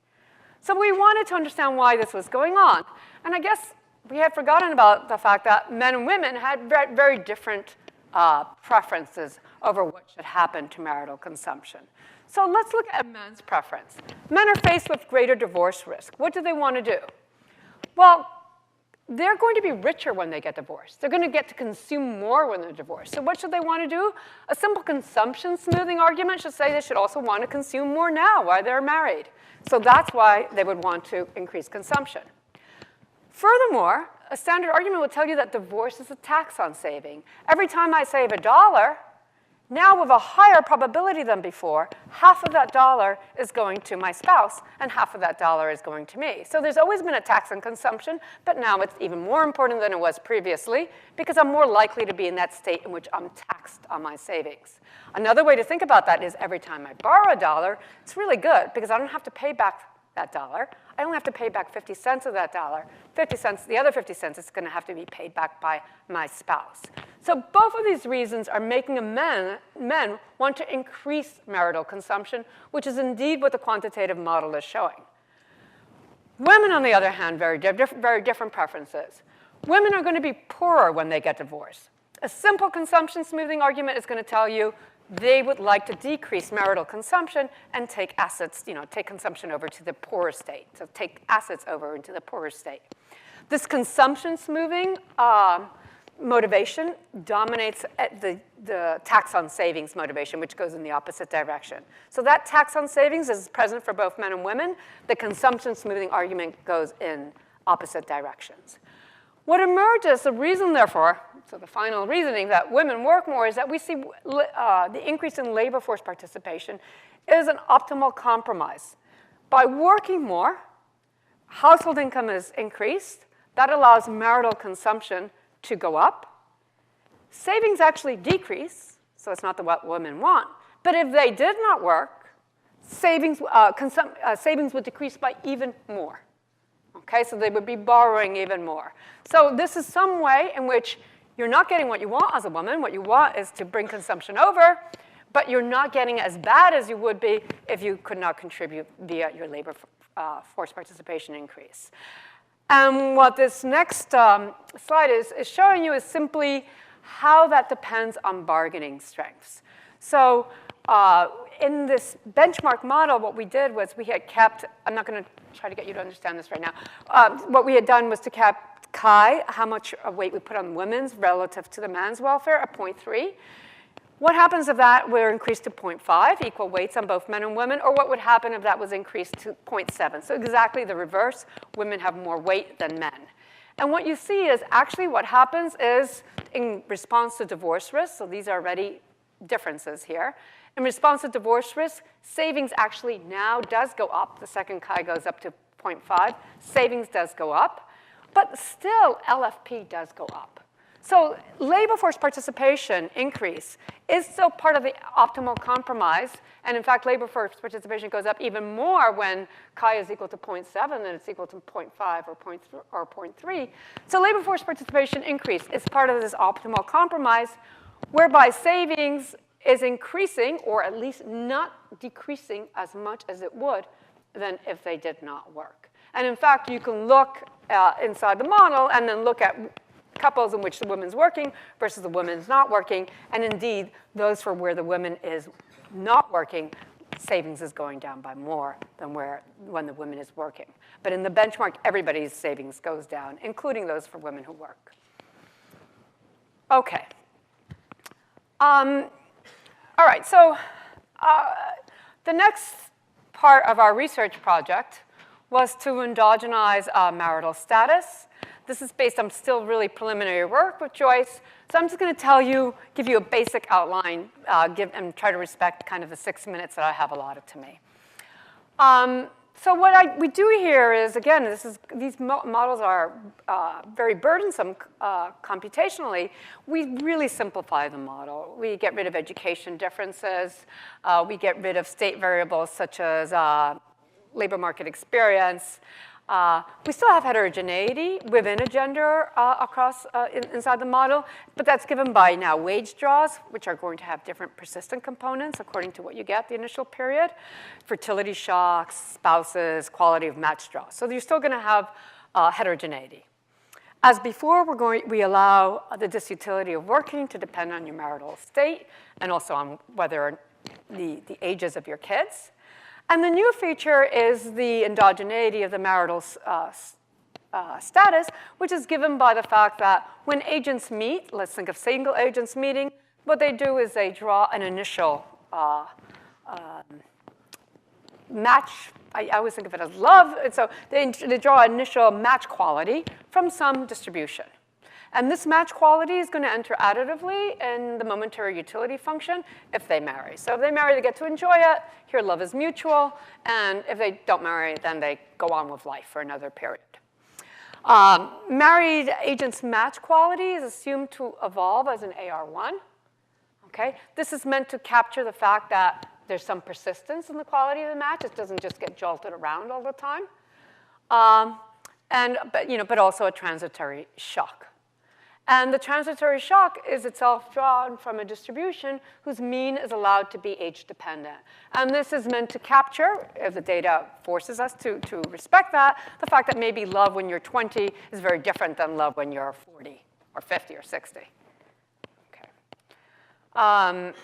So we wanted to understand why this was going on. And I guess we had forgotten about the fact that men and women had very different preferences over what should happen to marital consumption. So let's look at men's preference. Men are faced with greater divorce risk. What do they want to do? Well, they're going to be richer when they get divorced. They're going to get to consume more when they're divorced. So what should they want to do? A simple consumption smoothing argument should say they should also want to consume more now while they're married. So that's why they would want to increase consumption. Furthermore, a standard argument will tell you that divorce is a tax on saving. Every time I save $1, now with a higher probability than before, half of that dollar is going to my spouse, and half of that dollar is going to me. So there's always been a tax on consumption, but now it's even more important than it was previously, because I'm more likely to be in that state in which I'm taxed on my savings. Another way to think about that is every time I borrow $1, it's really good, because I don't have to pay back that dollar. I only have to pay back 50 cents of that dollar. 50 cents, the other 50 cents is going to have to be paid back by my spouse. So both of these reasons are making men want to increase marital consumption, which is indeed what the quantitative model is showing. Women, on the other hand, very different preferences. Women are going to be poorer when they get divorced. A simple consumption smoothing argument is going to tell you they would like to decrease marital consumption and take assets, take consumption over to the poorer state, so take assets over into the poorer state. This consumption smoothing motivation dominates the tax on savings motivation, which goes in the opposite direction. So that tax on savings is present for both men and women. The consumption smoothing argument goes in opposite directions. What emerges, the reason, therefore, so the final reasoning that women work more is that we see the increase in labor force participation is an optimal compromise. By working more, household income is increased. That allows marital consumption to go up. Savings actually decrease, so it's not what women want. But if they did not work, savings would decrease by even more. Okay, so they would be borrowing even more. So this is some way in which you're not getting what you want as a woman. What you want is to bring consumption over, but you're not getting as bad as you would be if you could not contribute via your labor force participation increase. And what this next slide is showing you is simply how that depends on bargaining strengths. So in this benchmark model, what we did was we had kept, I'm not going to try to get you to understand this right now. What we had done was to cap chi, how much weight we put on women's relative to the man's welfare, at 0.3. What happens if that were increased to 0.5, equal weights on both men and women, or what would happen if that was increased to 0.7? So exactly the reverse, women have more weight than men. And what you see is actually what happens is in response to divorce risk, so these are already differences here, In response to divorce risk, savings actually now does go up. The second chi goes up to 0.5. Savings does go up, but still LFP does go up. So labor force participation increase is still part of the optimal compromise. And in fact, labor force participation goes up even more when chi is equal to 0.7 than it's equal to 0.5 or 0.3. So labor force participation increase is part of this optimal compromise, whereby savings is increasing, or at least not decreasing as much as it would than if they did not work. And in fact, you can look inside the model and then look at couples in which the woman's working versus the woman's not working. And indeed, those for where the woman is not working, savings is going down by more than when the woman is working. But in the benchmark, everybody's savings goes down, including those for women who work. OK. All right, so the next part of our research project was to endogenize marital status. This is based on still really preliminary work with Joyce. So I'm just going to give you a basic outline, and try to respect kind of the 6 minutes that I have allotted to me. So what we do here is, again, these models are very burdensome computationally. We really simplify the model. We get rid of education differences. We get rid of state variables such as labor market experience. We still have heterogeneity within a gender inside the model, but that's given by now wage draws, which are going to have different persistent components according to what you get the initial period, fertility shocks, spouses, quality of match draws. So you're still going to have heterogeneity. As before, we allow the disutility of working to depend on your marital state and also on whether the ages of your kids. And the new feature is the endogeneity of the marital status, which is given by the fact that when agents meet, let's think of single agents meeting, what they do is they draw an initial match. I always think of it as love. And so they draw initial match quality from some distribution. And this match quality is going to enter additively in the momentary utility function if they marry. So if they marry, they get to enjoy it. Here, love is mutual. And if they don't marry, then they go on with life for another period. Married agents' match quality is assumed to evolve as an AR1. Okay? This is meant to capture the fact that there's some persistence in the quality of the match. It doesn't just get jolted around all the time. But also a transitory shock. And the transitory shock is itself drawn from a distribution whose mean is allowed to be age-dependent. And this is meant to capture, if the data forces us to respect that, the fact that maybe love when you're 20 is very different than love when you're 40 or 50 or 60. Okay. I'm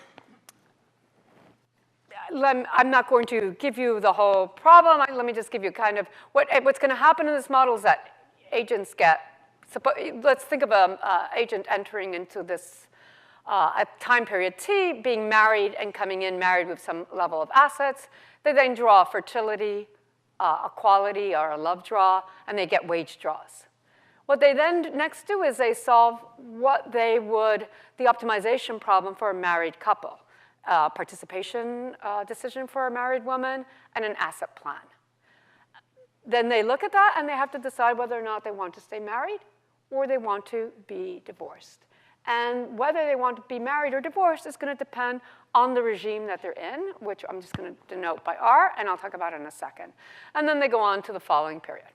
not going to give you the whole problem. Let me just give you kind of what's going to happen in this model is that agents get. Let's think of an agent entering into this time period T, being married and coming in married with some level of assets. They then draw fertility, a quality, or a love draw, and they get wage draws. What they then next do is they solve the optimization problem for a married couple, participation decision for a married woman, and an asset plan. Then they look at that, and they have to decide whether or not they want to stay married or they want to be divorced. And whether they want to be married or divorced is going to depend on the regime that they're in, which I'm just going to denote by R, and I'll talk about it in a second. And then they go on to the following period.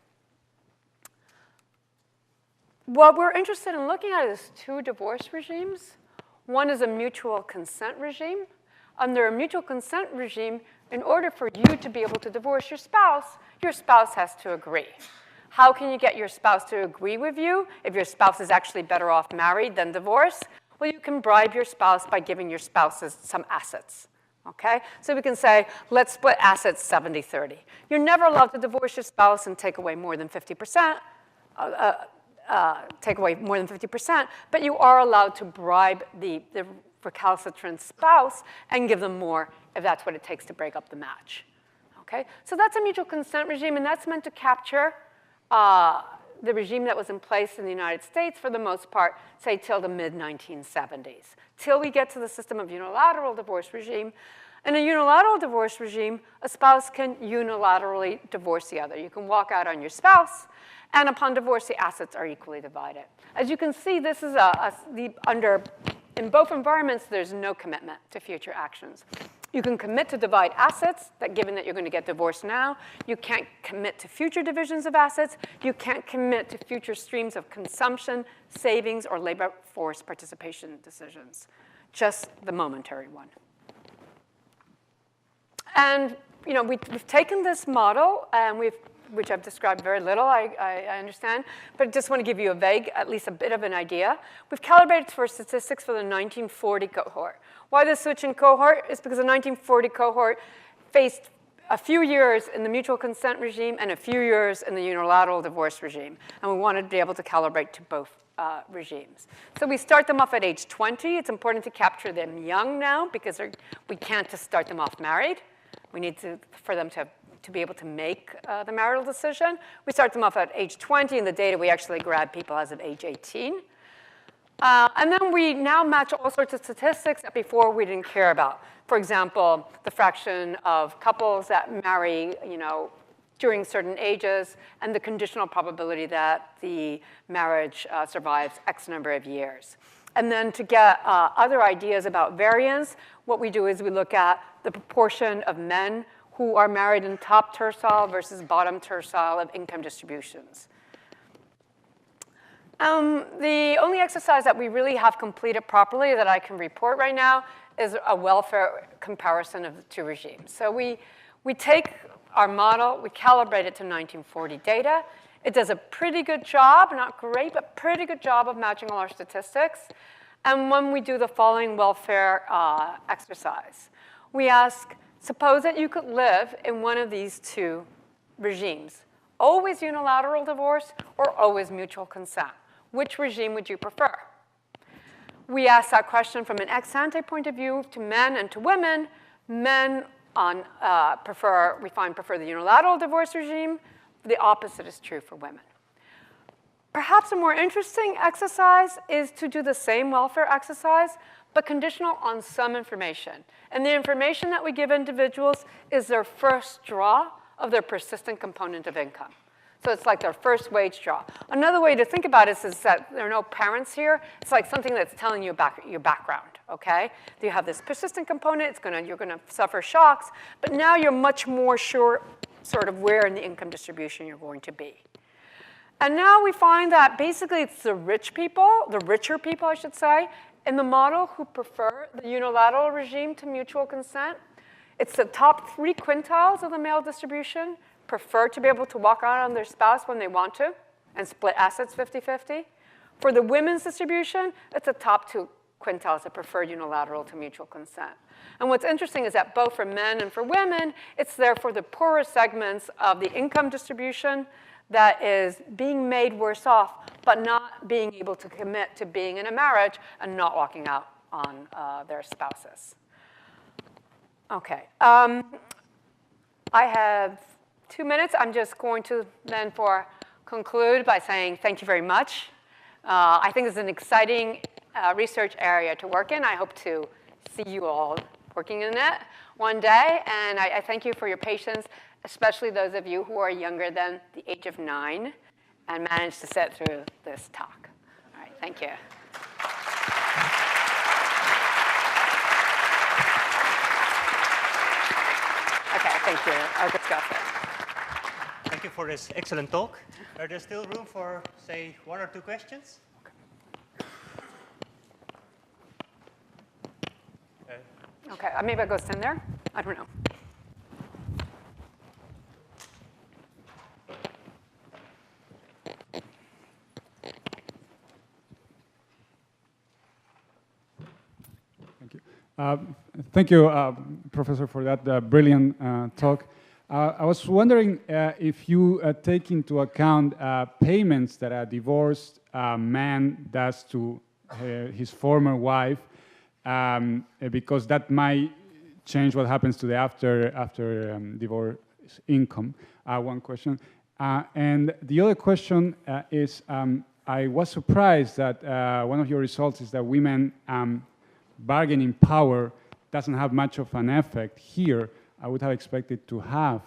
What we're interested in looking at is two divorce regimes. One is a mutual consent regime. Under a mutual consent regime, in order for you to be able to divorce your spouse has to agree. How can you get your spouse to agree with you if your spouse is actually better off married than divorced? Well, you can bribe your spouse by giving your spouses some assets. Okay? So we can say, let's split assets 70-30. You're never allowed to divorce your spouse and take away more than 50%. But you are allowed to bribe the recalcitrant spouse and give them more if that's what it takes to break up the match. Okay? So that's a mutual consent regime, and that's meant to capture the regime that was in place in the United States for the most part, say till the mid-1970s. Till we get to the system of unilateral divorce regime, In a unilateral divorce regime, a spouse can unilaterally divorce the other. You can walk out on your spouse, and upon divorce, the assets are equally divided. As you can see, this is in both environments, there's no commitment to future actions. You can commit to divide assets, that given that you're going to get divorced now. You can't commit to future divisions of assets. You can't commit to future streams of consumption, savings, or labor force participation decisions. Just the momentary one. And we've taken this model, and which I've described very little, I understand, but I just want to give you a vague, at least a bit of an idea. We've calibrated for statistics for the 1940 cohort. Why the switch in cohort is because the 1940 cohort faced a few years in the mutual consent regime and a few years in the unilateral divorce regime, and we wanted to be able to calibrate to both regimes. So we start them off at age 20. It's important to capture them young now because we can't just start them off married. We need for them to be able to make the marital decision. We start them off at age 20. In the data, we actually grab people as of age 18. And then we now match all sorts of statistics that before we didn't care about. For example, the fraction of couples that marry, during certain ages, and the conditional probability that the marriage survives X number of years. And then to get other ideas about variance, what we do is we look at the proportion of men who are married in top tercile versus bottom tercile of income distributions. The only exercise that we really have completed properly that I can report right now is a welfare comparison of the two regimes. So we take our model, we calibrate it to 1940 data. It does a pretty good job, not great, but pretty good job of matching all our statistics. And when we do the following welfare exercise, we ask, suppose that you could live in one of these two regimes, always unilateral divorce or always mutual consent. Which regime would you prefer? We ask that question from an ex-ante point of view to men and to women. Men prefer the unilateral divorce regime. The opposite is true for women. Perhaps a more interesting exercise is to do the same welfare exercise, but conditional on some information. And the information that we give individuals is their first draw of their persistent component of income. So it's like their first wage draw. Another way to think about it is that there are no parents here. It's like something that's telling you about your background, okay? You have this persistent component. You're going to suffer shocks. But now you're much more sure sort of where in the income distribution you're going to be. And now we find that basically it's the rich people, the richer people, I should say, in the model who prefer the unilateral regime to mutual consent. It's the top 3 quintiles of the male distribution prefer to be able to walk out on their spouse when they want to and split assets 50-50. For the women's distribution, it's the top 2 quintiles that prefer unilateral to mutual consent. And what's interesting is that both for men and for women, it's therefore the poorer segments of the income distribution that is being made worse off, but not being able to commit to being in a marriage and not walking out on their spouses. Okay. I have 2 minutes. I'm just going to then conclude by saying thank you very much. I think it's an exciting research area to work in. I hope to see you all working in it one day. And I thank you for your patience, especially those of you who are younger than the age of 9 and managed to sit through this talk. All right, thank you. Okay, thank you. I'll discuss it.
Thank you for this excellent talk. Are there still room for, say, 1 or 2 questions?
Okay, maybe I'll go stand there. I don't know.
Thank you, Professor, for that brilliant talk. I was wondering if you take into account payments that a divorced man does to his former wife, because that might change what happens to the after divorce income. One question. And the other question is, I was surprised that one of your results is that women bargaining power doesn't have much of an effect here, I would have expected to have.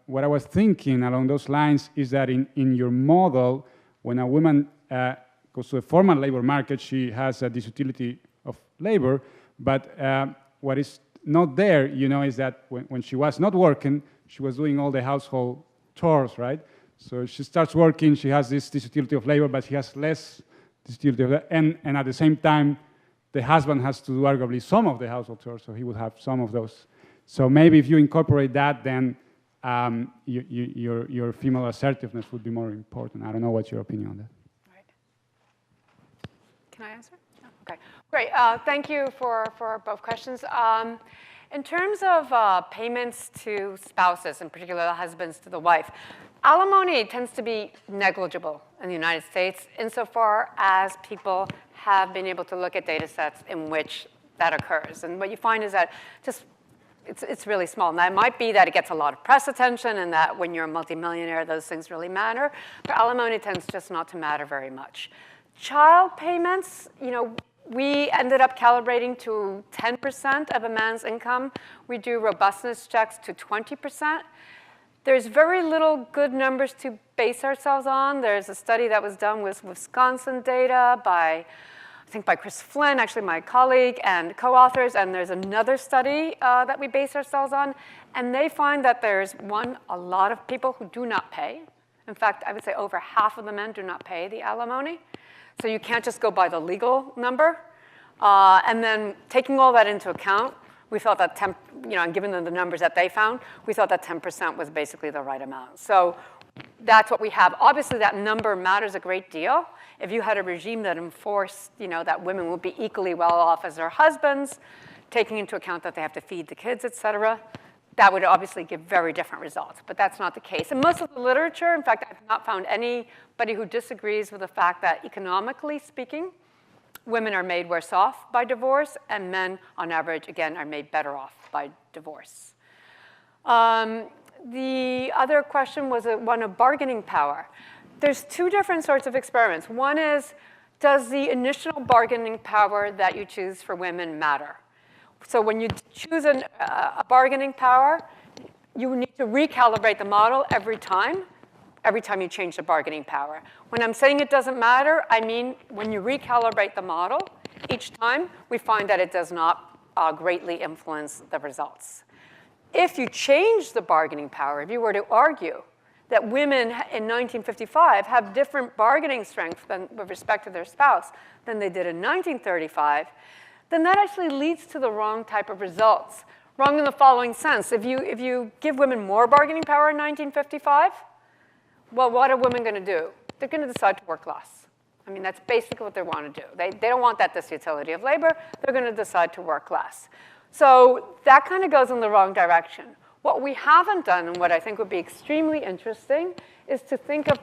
What I was thinking along those lines is that in your model, when a woman goes to the formal labor market, she has a disutility of labor, but what is not there, is that when she was not working, she was doing all the household chores, right? So she starts working, she has this disutility of labor, but she has less disutility of labor, and at the same time, the husband has to do arguably some of the household chores, so he would have some of those. So maybe if you incorporate that, then your female assertiveness would be more important. I don't know what's your opinion on that.
Right. Can I answer? Okay, great. Thank you for both questions. In terms of payments to spouses, in particular the husbands to the wife, alimony tends to be negligible in the United States insofar as people have been able to look at data sets in which that occurs. And what you find is that it's really small. Now, it might be that it gets a lot of press attention and that when you're a multimillionaire, those things really matter. But alimony tends just not to matter very much. Child payments, we ended up calibrating to 10% of a man's income. We do robustness checks to 20%. There's very little good numbers to base ourselves on. There's a study that was done with Wisconsin data by Chris Flynn, actually my colleague, and co-authors, and there's another study that we base ourselves on, and they find that there's, a lot of people who do not pay. In fact, I would say over half of the men do not pay the alimony. So you can't just go by the legal number. And then taking all that into account, we felt that and given them the numbers that they found, we thought that 10% was basically the right amount. So that's what we have. Obviously, that number matters a great deal. If you had a regime that enforced, that women would be equally well off as their husbands, taking into account that they have to feed the kids, et cetera, that would obviously give very different results. But that's not the case. And most of the literature, in fact, I've not found anybody who disagrees with the fact that economically speaking, women are made worse off by divorce, and men, on average, again, are made better off by divorce. The other question was one of bargaining power. There's two different sorts of experiments. One is, does the initial bargaining power that you choose for women matter? So when you choose a bargaining power, you need to recalibrate the model every time you change the bargaining power. When I'm saying it doesn't matter, I mean when you recalibrate the model, each time we find that it does not greatly influence the results. If you change the bargaining power, if you were to argue that women in 1955 have different bargaining strength with respect to their spouse than they did in 1935, then that actually leads to the wrong type of results. Wrong in the following sense. If you give women more bargaining power in 1955, well, what are women going to do? They're going to decide to work less. I mean, that's basically what they want to do. They don't want that disutility of labor. They're going to decide to work less. So that kind of goes in the wrong direction. What we haven't done, and what I think would be extremely interesting, is to think of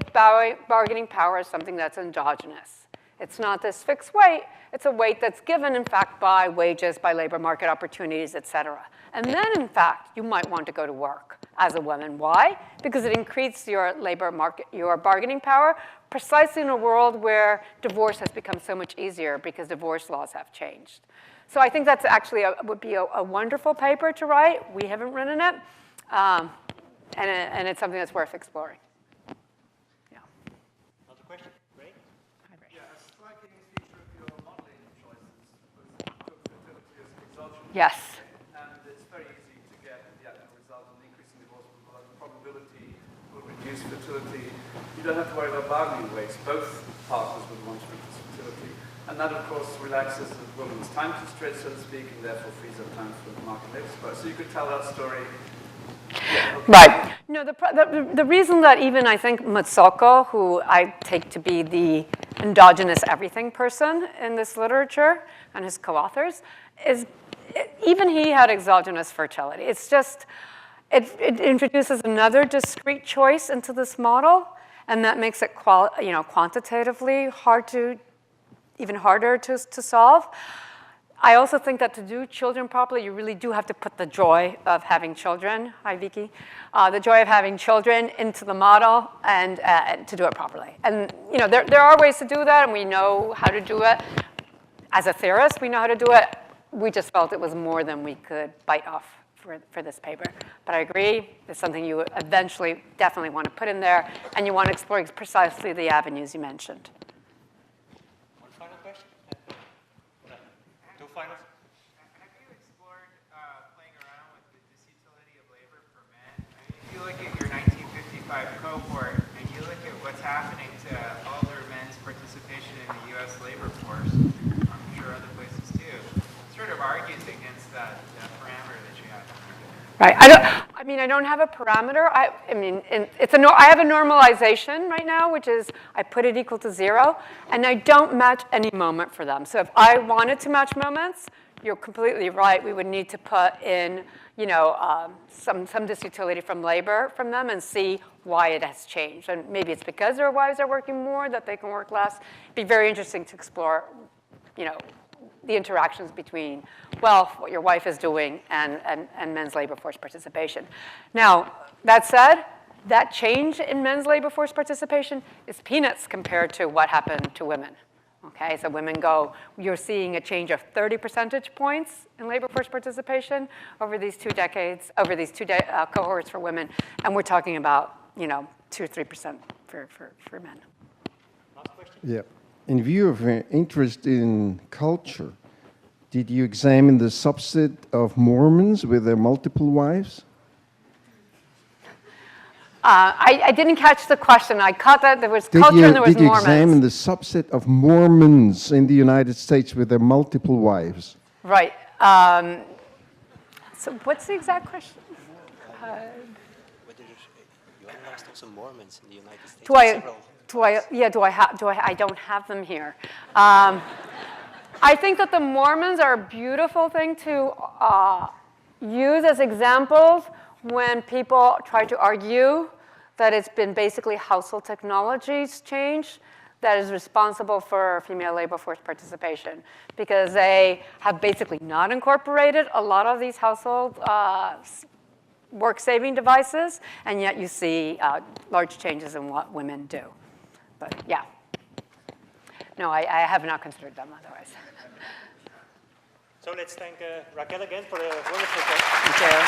bargaining power as something that's endogenous. It's not this fixed weight. It's a weight that's given, in fact, by wages, by labor market opportunities, et cetera. And then, in fact, you might want to go to work as a woman. Why? Because it increases your labor market, your bargaining power, precisely in a world where divorce has become so much easier because divorce laws have changed. So I think that's actually would be a wonderful paper to write. We haven't written it, and it's something that's worth exploring. Yeah.
Another question? Ray?
Hi, Ray.
Yeah, a striking feature of your modeling choices was took fertility as exogenous.
Yes.
And it's very easy to get the actual result of increasing divorce probability will reduce fertility. You don't have to worry about bargaining weights. Both partners would want to reduce fertility. And that, of course, relaxes the woman's time constraints, so to speak, and therefore frees up time for market labor supply. So you could tell that story. Yeah, okay.
Right. No, the reason that even I think Matsoko, who I take to be the endogenous everything person in this literature, and his co-authors, is even he had exogenous fertility. It's just, it introduces another discrete choice into this model, and that makes it quantitatively even harder to solve. I also think that to do children properly, you really do have to put the joy of having children, hi Vicky, the joy of having children into the model and to do it properly. And there are ways to do that, and we know how to do it. As a theorist, we know how to do it. we just felt it was more than we could bite off for this paper. But I agree, it's something you eventually definitely want to put in there, and you want to explore precisely the avenues you mentioned.
One final question? Two finals?
Have you explored playing around with the disutility of labor for men? I mean, if you look at your 1955 cohort and you look at what's happening to older men's participation in the U.S. labor force, I'm sure other places too, it sort of argues against that parameter that you have.
Right. I don't have a parameter. I have a normalization right now, which is I put it equal to 0, and I don't match any moment for them. So if I wanted to match moments, you're completely right. We would need to put in, some disutility from labor from them and see why it has changed. And maybe it's because their wives are working more that they can work less. It'd be very interesting to explore, the interactions between, what your wife is doing and men's labor force participation. Now, that said, that change in men's labor force participation is peanuts compared to what happened to women. Okay, so women you're seeing a change of 30 percentage points in labor force participation over these 2 decades, over these cohorts for women, and we're talking about, 2 or 3% for men.
Last question?
Yeah. In view of interest in culture, did you examine the subset of Mormons with their multiple wives?
I didn't catch the question. I caught that there was culture and there was
Did you
Mormons.
examine the subset of Mormons in the United States with their multiple wives?
Right. So what's the exact question?
Whether you analyzed also Mormons in the United States.
I don't have them here. I think that the Mormons are a beautiful thing to use as examples when people try to argue that it's been basically household technologies change that is responsible for female labor force participation, because they have basically not incorporated a lot of these household work-saving devices, and yet you see large changes in what women do. But yeah. No, I have not considered them otherwise.
So let's thank Raquel again for a wonderful talk.
Thank you.